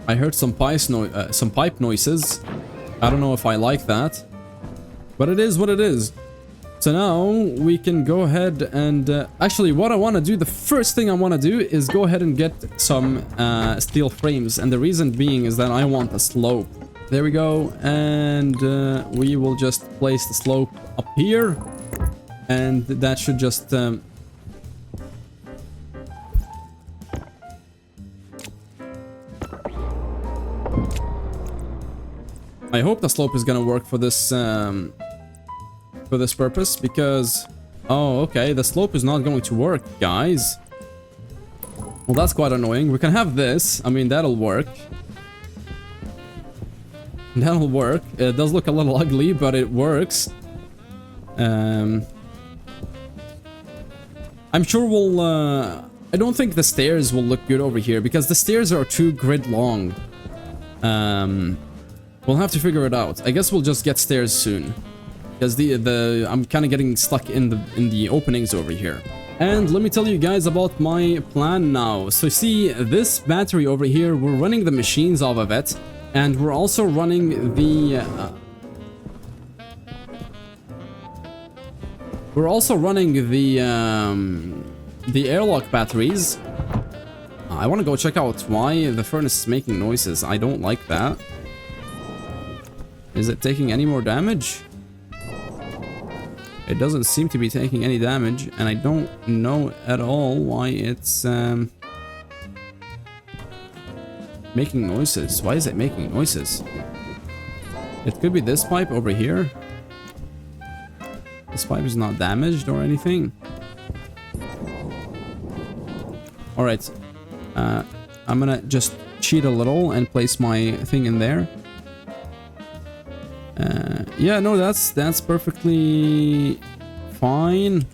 I heard some pipe noises. I don't know if I like that, but it is what it is. So now we can go ahead and actually what I want to do, the first thing I want to do is go ahead and get some steel frames, and the reason being is that I want a slope. There we go, and we will just place the slope up here, and that should just I hope the slope is gonna work for this purpose, because oh okay, the slope is not going to work, guys. Well, that's quite annoying. We can have this. I mean, that'll work. That'll work. It does look a little ugly, but it works. I'm sure we'll I don't think the stairs will look good over here because the stairs are too grid long. We'll have to figure it out. I guess we'll just get stairs soon, because I'm kind of getting stuck in the openings over here. And let me tell you guys about my plan now. So see, this battery over here, we're running the machines off of it, and we're also running the airlock batteries. I want to go check out why the furnace is making noises. I don't like that. Is it taking any more damage? It doesn't seem to be taking any damage, and I don't know at all why it's making noises. Why is it making noises? It could be this pipe over here. This pipe is not damaged or anything. Alright. I'm gonna just cheat a little and place my thing in there. Yeah, no, that's perfectly fine.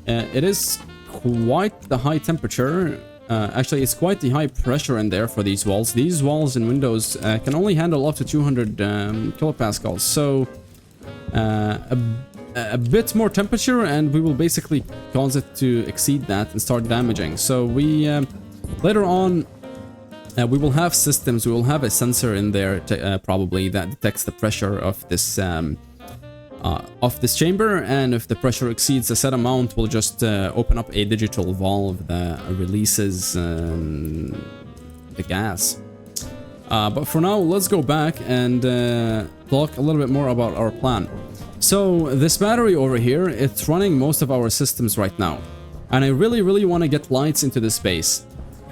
It is quite the high temperature. Actually, it's quite the high pressure in there for these walls. These walls in Windows can only handle up to 200 kilopascals. So a bit more temperature, and we will basically cause it to exceed that and start damaging. So we later on. We will have systems, we will have a sensor in there probably that detects the pressure of this chamber, and if the pressure exceeds a set amount, we'll just open up a digital valve that releases the gas. But for now, let's go back and talk a little bit more about our plan. So this battery over here, it's running most of our systems right now, and I really want to get lights into this space.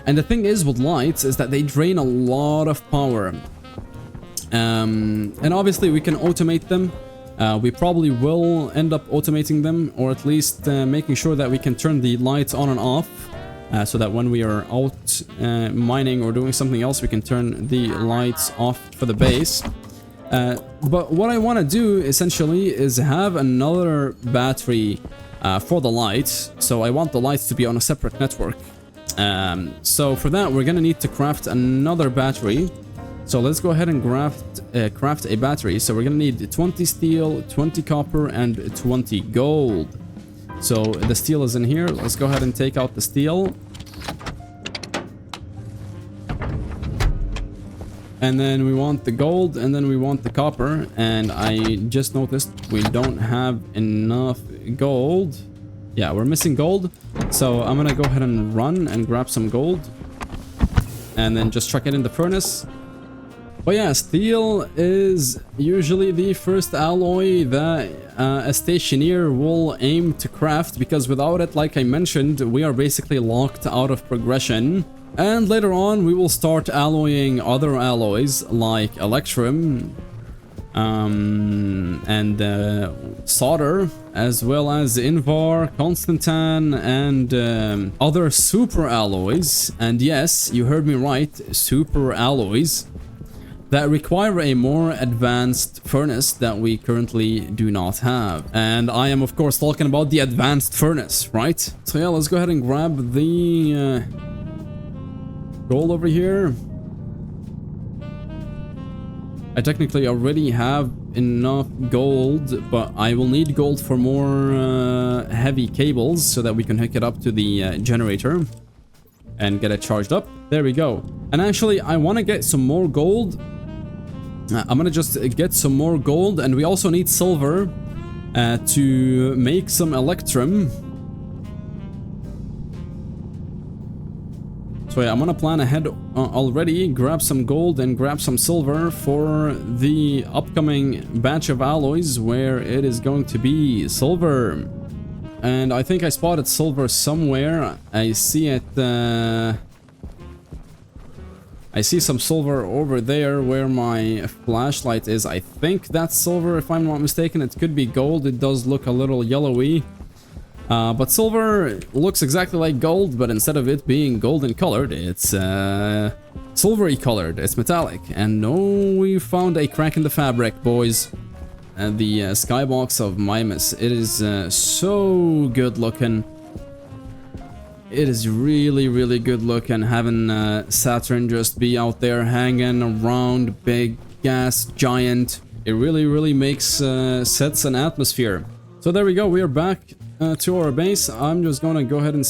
And the thing is with lights is that they drain a lot of power. And obviously we can automate them. We probably will end up automating them, or at least making sure that we can turn the lights on and off. So that when we are out mining or doing something else, we can turn the lights off for the base. But what I want to do essentially is have another battery for the lights. So I want the lights to be on a separate network. So for that, we're gonna need to craft another battery. So let's go ahead and craft a battery. So we're gonna need 20 steel, 20 copper, and 20 gold. So the steel is in here. Let's go ahead and take out the steel. And then we want the gold, and then we want the copper. And I just noticed we don't have enough gold. Yeah, we're missing gold. So I'm gonna go ahead and run and grab some gold. And then just chuck it in the furnace. But yeah, steel is usually the first alloy that a stationeer will aim to craft, because without it, like I mentioned, we are basically locked out of progression. And later on, we will start alloying other alloys like electrum, and solder, as well as invar, constantan, and other super alloys. And yes, you heard me right, super alloys that require a more advanced furnace that we currently do not have. And I am of course talking about the advanced furnace, right? So yeah, let's go ahead and grab the gold over here. I technically already have enough gold, but I will need gold for more heavy cables so that we can hook it up to the generator and get it charged up. There we go. And actually, I want to get some more gold. I'm gonna just get some more gold, and we also need silver to make some electrum. So yeah, I'm gonna plan ahead already, grab some gold and grab some silver for the upcoming batch of alloys where it is going to be silver. And I think I spotted silver somewhere. I see it, I see some silver over there where my flashlight is. I think that's silver if I'm not mistaken. It could be gold. It does look a little yellowy. But silver looks exactly like gold, but instead of it being golden colored, it's silvery colored. It's metallic. And no, we found a crack in the fabric, boys. The skybox of Mimas. It is so good looking. It is really, really good looking, having Saturn just be out there hanging around, big gas giant. It really, really makes sets an atmosphere. So there we go. We are back to our base. I'm just gonna go ahead and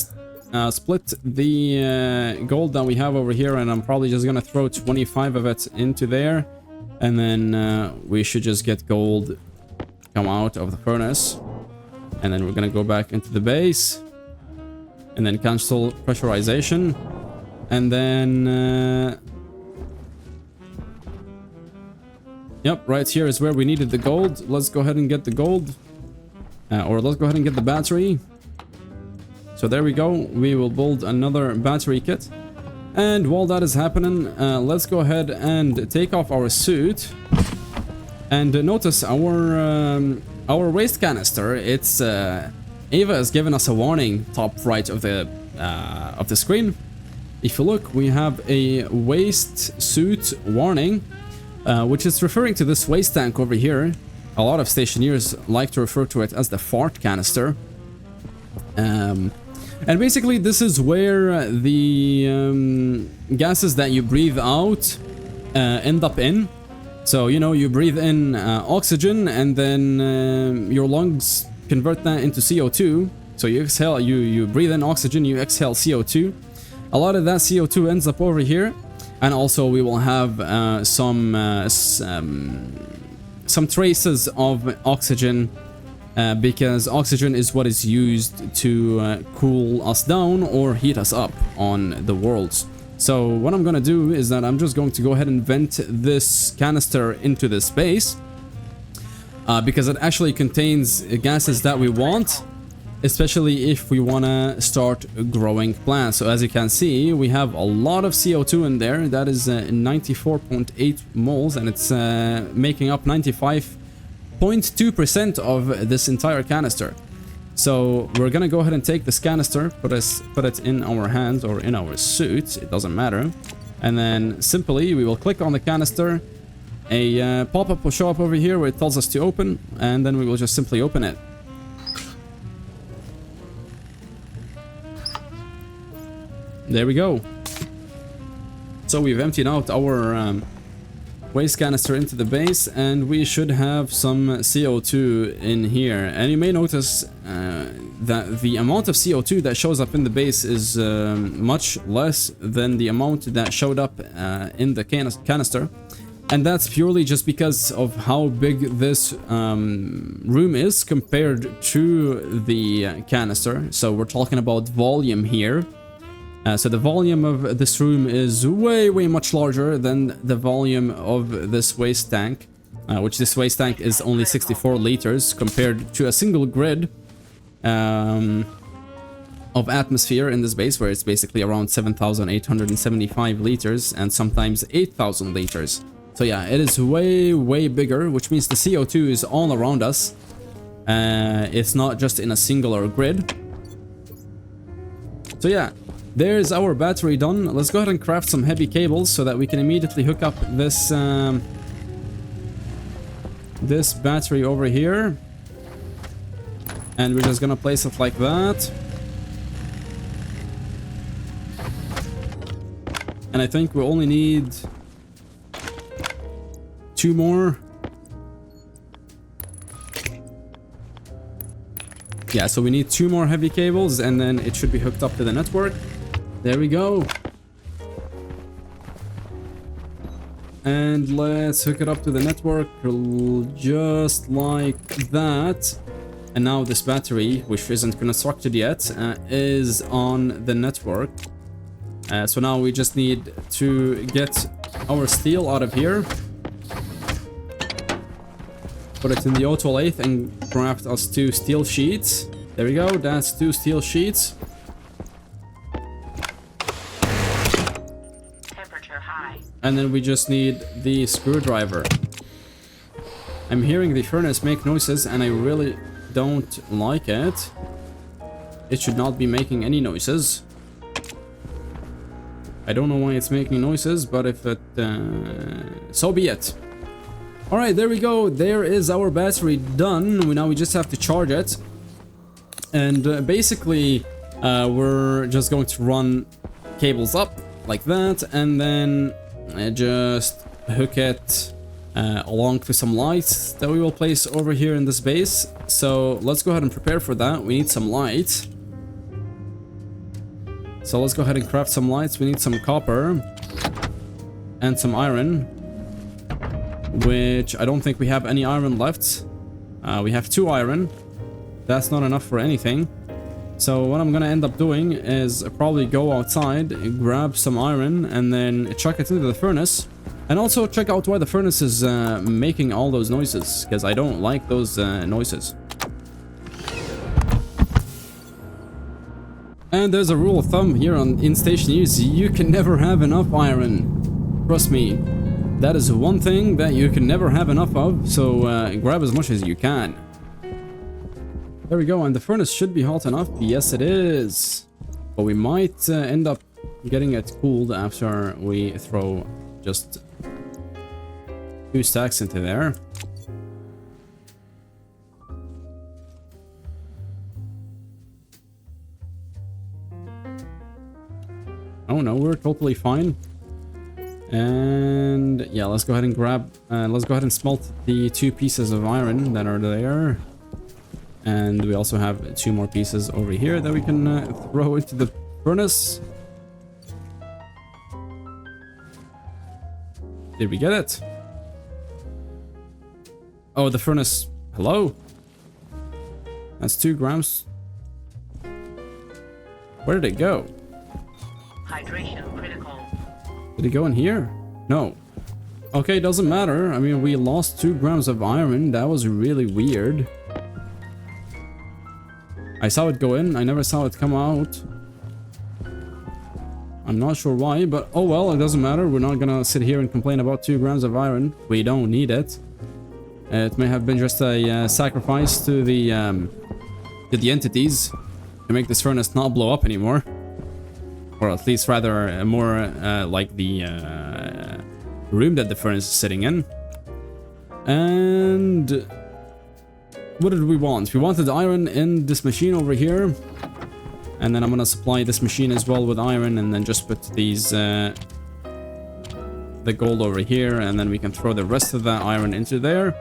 split the gold that we have over here, and I'm probably just gonna throw 25 of it into there, and then we should just get gold come out of the furnace, and then we're gonna go back into the base and then cancel pressurization, and then Yep, right here is where we needed the gold. Let's go ahead and get the gold. Or let's go ahead and get the battery. So there we go. We will build another battery kit. And while that is happening, let's go ahead and take off our suit. And notice our waste canister. It's Ava has given us a warning top right of the screen. If you look, we have a waste suit warning, which is referring to this waste tank over here. A lot of stationeers like to refer to it as the fart canister. And basically, this is where the gases that you breathe out end up in. So, you know, you breathe in oxygen, and then your lungs convert that into CO2. So you exhale, you breathe in oxygen, you exhale CO2. A lot of that CO2 ends up over here. And also we will have some traces of oxygen, because oxygen is what is used to cool us down or heat us up on the worlds. So what I'm gonna do is that I'm just going to go ahead and vent this canister into this space, because it actually contains gases that we want, especially if we want to start growing plants. So as you can see, we have a lot of CO2 in there. That is 94.8 moles, and it's making up 95.2% of this entire canister. So we're gonna go ahead and take this canister, put it in our hands or in our suit, it doesn't matter, and then simply we will click on the canister. A pop-up will show up over here where it tells us to open, and then we will just simply open it. There we go. So we've emptied out our waste canister into the base, and we should have some CO2 in here. And you may notice that the amount of CO2 that shows up in the base is much less than the amount that showed up in the canister. And that's purely just because of how big this room is compared to the canister. So we're talking about volume here. So the volume of this room is way much larger than the volume of this waste tank, which this waste tank is only 64 liters compared to a single grid of atmosphere in this base, where it's basically around 7,875 liters and sometimes 8,000 liters. So yeah, it is way bigger, which means the CO2 is all around us. It's not just in a singular grid. So yeah, there's our battery done. Let's go ahead and craft some heavy cables so that we can immediately hook up this this battery over here. And we're just gonna place it like that. And I think we only need 2 more. Yeah, so we need 2 more heavy cables, and then it should be hooked up to the network. There we go. And let's hook it up to the network just like that. And now this battery, which isn't constructed yet, is on the network. So now we just need to get our steel out of here. Put it in the auto lathe and craft us 2 steel sheets. There we go, that's 2 steel sheets. Temperature high. And then we just need the screwdriver. I'm hearing the furnace make noises and I really don't like it. It should not be making any noises. I don't know why it's making noises, but if it... so be it. Alright, there we go. There is our battery done. Now we just have to charge it. And basically, we're just going to run cables up like that. And then just hook it along to some lights that we will place over here in this base. So let's go ahead and prepare for that. We need some light. So let's go ahead and craft some lights. We need some copper and some iron, which I don't think we have any iron left. We have 2 iron. That's not enough for anything. So what I'm gonna end up doing is probably go outside, grab some iron, and then chuck it into the furnace. And also check out why the furnace is making all those noises, because I don't like those noises. And there's a rule of thumb here in Stationeers: you can never have enough iron. Trust me, that is one thing that you can never have enough of, so grab as much as you can. There we go, and the furnace should be hot enough. Yes, it is. But we might end up getting it cooled after we throw just 2 stacks into there. Oh no, we're totally fine. And yeah, let's go ahead and grab, let's go ahead and smelt the 2 pieces of iron that are there. And we also have 2 more pieces over here that we can throw into the furnace. Did we get it? Oh, the furnace. Hello? That's 2 grams. Where did it go? Hydration critical. Did it go in here? No. Okay, doesn't matter. I mean, we lost 2 grams of iron. That was really weird. I saw it go in. I never saw it come out. I'm not sure why, but oh well, it doesn't matter. We're not gonna sit here and complain about 2 grams of iron. We don't need it. It may have been just a sacrifice to the entities to make this furnace not blow up anymore. Or at least rather more like the room that the furnace is sitting in. And what did we want? We wanted iron in this machine over here. And then I'm gonna supply this machine as well with iron, and then just put these the gold over here, and then we can throw the rest of that iron into there.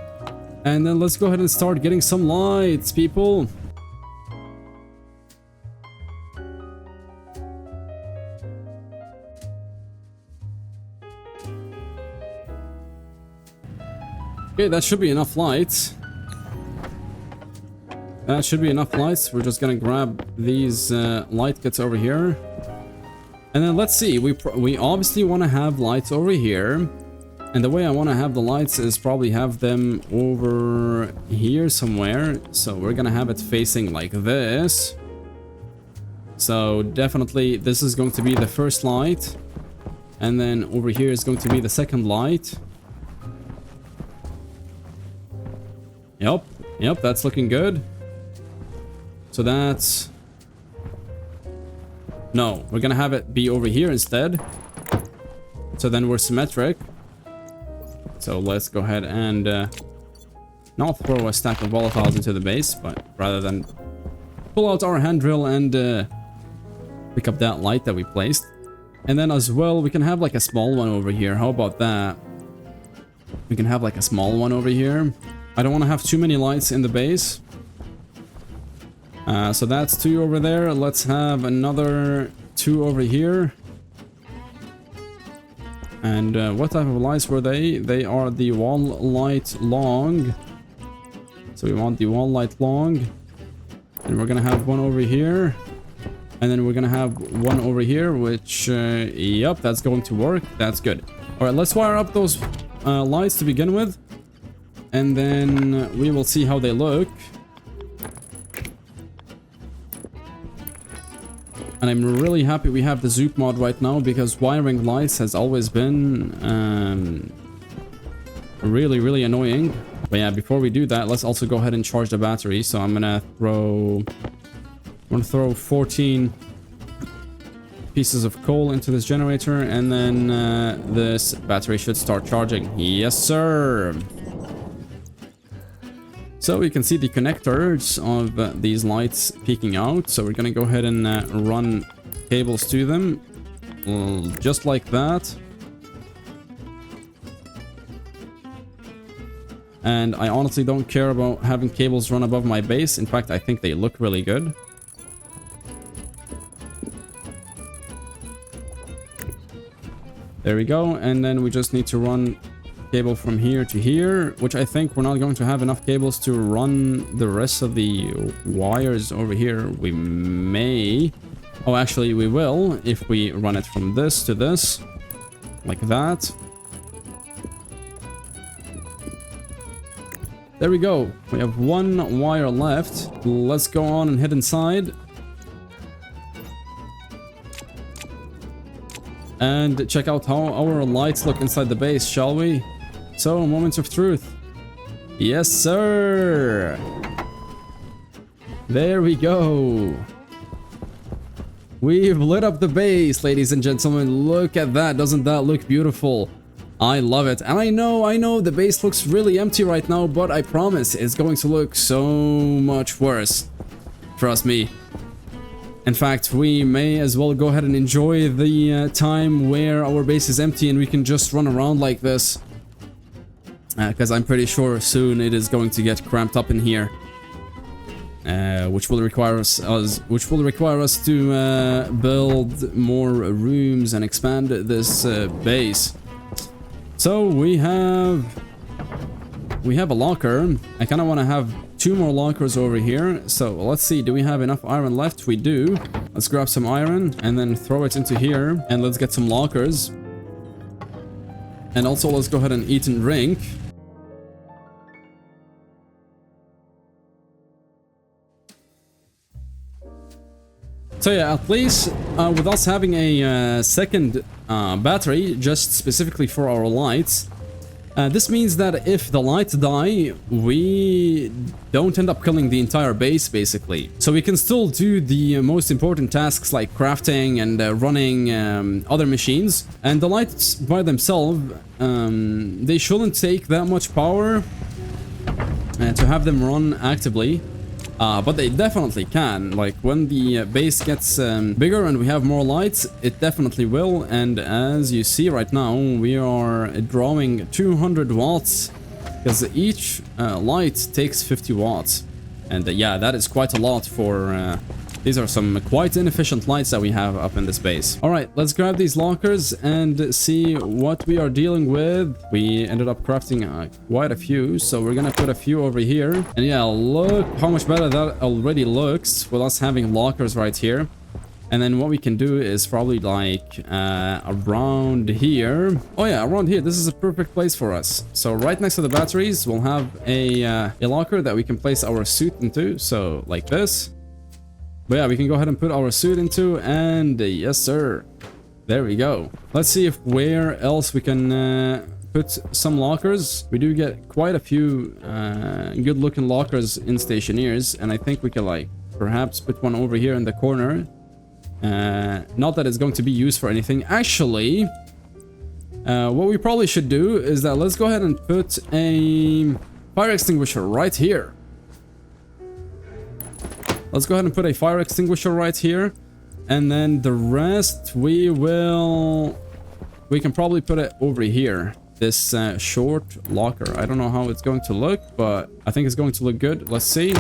And then let's go ahead and start getting some lights, people. Okay, that should be enough lights. That should be enough lights. We're just gonna grab these light kits over here. And then let's see, we obviously want to have lights over here. And the way I want to have the lights is probably have them over here somewhere. So we're gonna have it facing like this. So definitely this is going to be the first light. And then over here is going to be the second light. Yep, that's looking good. So that's... No, we're gonna have it be over here instead. So then we're symmetric. So let's go ahead and not throw a stack of volatiles into the base, but rather than pull out our hand drill and pick up that light that we placed. And then as well, we can have like a small one over here. How about that? We can have like a small one over here. I don't want to have too many lights in the base. So that's 2 over there. Let's have another 2 over here. And what type of lights were they? They are the wall light long. So we want the wall light long. And we're gonna have 1 over here. And then we're gonna have 1 over here, which, yep, that's going to work. That's good. All right, let's wire up those lights to begin with. And then we will see how they look. And I'm really happy we have the Zoop mod right now, because wiring lights has always been really annoying. But yeah, before we do that, let's also go ahead and charge the battery. So I'm gonna throw 14 pieces of coal into this generator, and then this battery should start charging. Yes, sir. So you can see the connectors of these lights peeking out. So we're gonna go ahead and run cables to them, just like that. And I honestly don't care about having cables run above my base. In fact, I think they look really good. There we go. And then we just need to run cable from here to here, which I think we're not going to have enough cables to run the rest of the wires over here. We may... Oh, actually, we will if we run it from this to this, like that. There we go. We have one wire left. Let's go on and head inside. And check out how our lights look inside the base, shall we? So, moments of truth. Yes, sir! There we go. We've lit up the base, ladies and gentlemen. Look at that. Doesn't that look beautiful? I love it. And I know the base looks really empty right now, but I promise it's going to look so much worse. Trust me. In fact, we may as well go ahead and enjoy the time where our base is empty and we can just run around like this. Because I'm pretty sure soon it is going to get cramped up in here. Which will require us to build more rooms and expand this base. So we have a locker. I kind of want to have 2 more lockers over here. So let's see, do we have enough iron left? We do. Let's grab some iron and then throw it into here, and let's get some lockers. And also let's go ahead and eat and drink. So yeah, at least with us having a second battery just specifically for our lights, this means that if the lights die, we don't end up killing the entire base, basically. So we can still do the most important tasks like crafting and running other machines. And the lights by themselves, they shouldn't take that much power to have them run actively. But they definitely can. Like when the base gets bigger and we have more lights, it definitely will. And as you see right now, we are drawing 200 watts because each light takes 50 watts. And yeah, that is quite a lot for... these are some quite inefficient lights that we have up in this base. Alright, let's grab these lockers and see what we are dealing with. We ended up crafting quite a few, so we're gonna put a few over here. And yeah, look how much better that already looks with us having lockers right here. And then what we can do is probably like around here. Oh yeah, around here. This is a perfect place for us. So right next to the batteries, we'll have a locker that we can place our suit into. So like this. But yeah, we can go ahead and put our suit into, and yes sir, there we go. Let's see if where else we can put some lockers. We do get quite a few good looking lockers in Stationeers, and I think we can like perhaps put one over here in the corner. Not that it's going to be used for anything. Actually, what we probably should do is that let's go ahead and put a fire extinguisher right here. Let's go ahead and put a fire extinguisher right here, and then the rest we can probably put it over here. This short locker. I don't know how it's going to look, but I think it's going to look good. Let's see.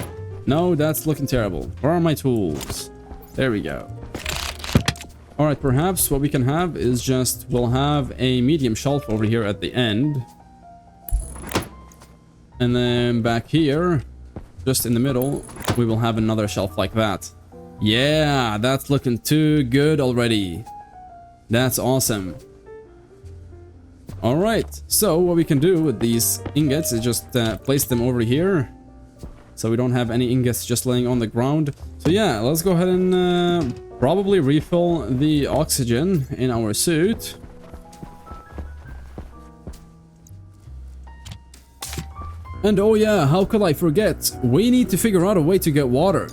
No, that's looking terrible. Where are my tools? There we go. All right, perhaps what we can have is just we'll have a medium shelf over here at the end, and then back here, just in the middle, we will have another shelf like that. Yeah, that's looking too good already. That's awesome. All right, so what we can do with these ingots is just place them over here, so we don't have any ingots just laying on the ground. So yeah, let's go ahead and probably refill the oxygen in our suit. And oh yeah, how could I forget? We need to figure out a way to get water.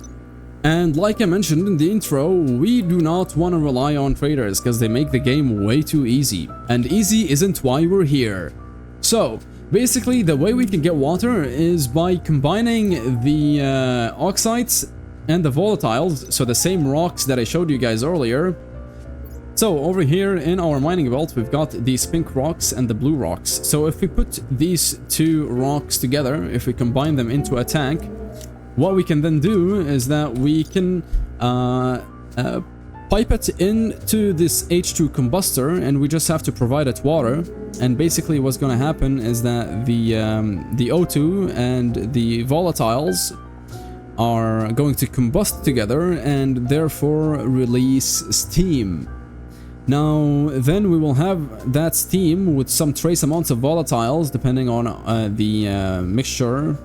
And like I mentioned in the intro, we do not want to rely on traders because they make the game way too easy. And easy isn't why we're here. So, basically the way we can get water is by combining the oxides and the volatiles, so the same rocks that I showed you guys earlier. So over here in our mining belt, we've got these pink rocks and the blue rocks. So if we put these two rocks together, if we combine them into a tank, what we can then do is that we can pipe it into this H2 combustor, and we just have to provide it water. And basically what's going to happen is that the O2 and the volatiles are going to combust together and therefore release steam. Now, then we will have that steam with some trace amounts of volatiles, depending on the mixture,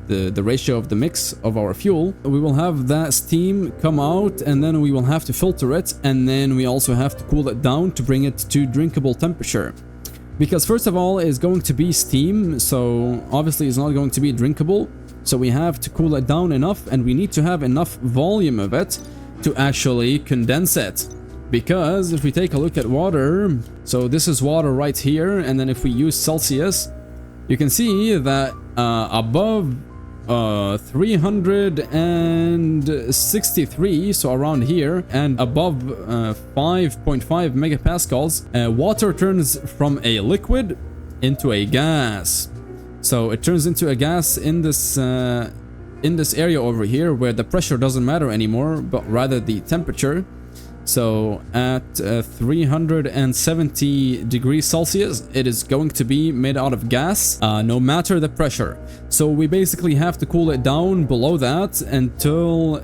the ratio of the mix of our fuel. We will have that steam come out, and then we will have to filter it, and then we also have to cool it down to bring it to drinkable temperature. Because first of all, it's going to be steam, so obviously it's not going to be drinkable. So we have to cool it down enough, and we need to have enough volume of it to actually condense it. Because if we take a look at water, so this is water right here, and then if we use Celsius, you can see that above 363, so around here, and above 5.5 megapascals, water turns from a liquid into a gas. So it turns into a gas in this area over here, where the pressure doesn't matter anymore, but rather the temperature. So at 370 degrees Celsius, it is going to be made out of gas, no matter the pressure. So we basically have to cool it down below that until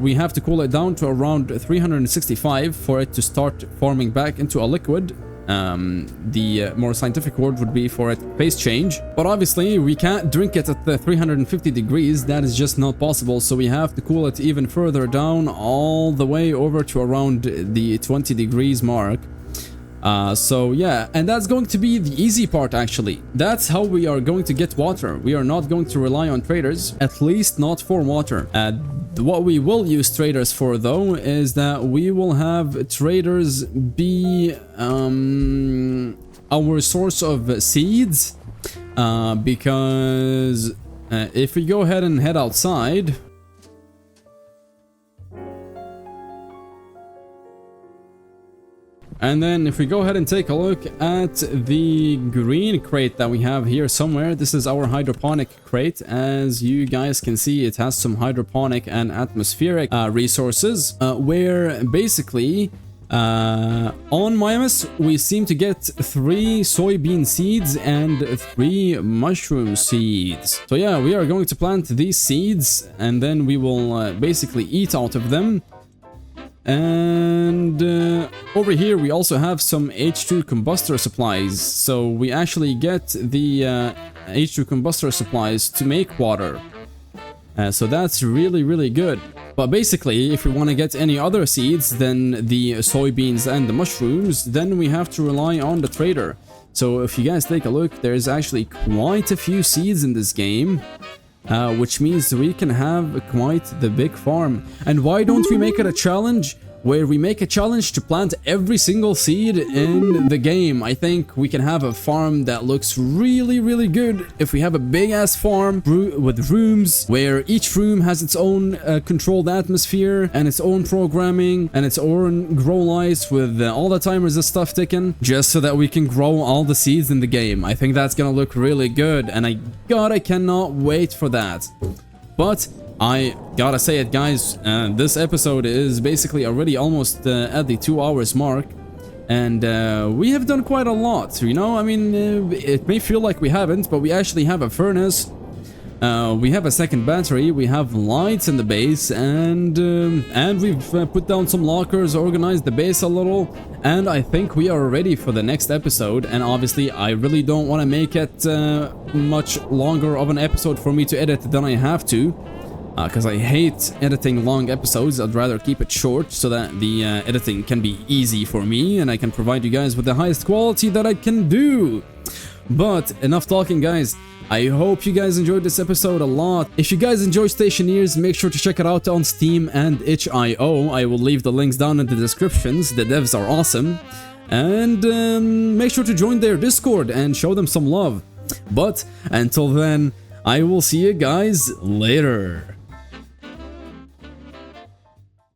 we have to cool it down to around 365 for it to start forming back into a liquid. The more scientific word would be for it phase change, but obviously we can't drink it at the 350 degrees. That is just not possible, so we have to cool it even further down, all the way over to around the 20 degrees mark. So yeah, and that's going to be the easy part actually. That's how we are going to get water. We are not going to rely on traders, at least not for water. What we will use traders for though is that we will have traders be our source of seeds, because if we go ahead and head outside, and then if we go ahead and take a look at the green crate that we have here somewhere, this is our hydroponic crate. As you guys can see, it has some hydroponic and atmospheric resources, where basically on Mimas we seem to get 3 soybean seeds and 3 mushroom seeds. So yeah, we are going to plant these seeds, and then we will basically eat out of them. And over here we also have some H2 combustor supplies, so we actually get the H2 combustor supplies to make water. So that's really good. But basically, if we want to get any other seeds than the soybeans and the mushrooms, then we have to rely on the trader. So if you guys take a look, there's actually quite a few seeds in this game. Which means we can have quite the big farm. And why don't we make it a challenge where we make a challenge to plant every single seed in the game? I think we can have a farm that looks really good if we have a big ass farm with rooms where each room has its own controlled atmosphere and its own programming and its own grow lights with all the timers and stuff ticking, just so that we can grow all the seeds in the game. I think that's gonna look really good, and I cannot wait for that. But I gotta say it, guys, this episode is basically already almost at the 2 hours mark, and we have done quite a lot, you know. I mean, it may feel like we haven't, but we actually have a furnace, we have a second battery, we have lights in the base, and we've put down some lockers, organized the base a little, and I think we are ready for the next episode. And obviously I really don't want to make it much longer of an episode for me to edit than I have to, because I hate editing long episodes. I'd rather keep it short so that the editing can be easy for me and I can provide you guys with the highest quality that I can do. But enough talking, guys. I hope you guys enjoyed this episode a lot. If you guys enjoy Stationeers, make sure to check it out on Steam and itch.io. I will leave the links down in the descriptions. The devs are awesome. And make sure to join their Discord and show them some love. But until then, I will see you guys later.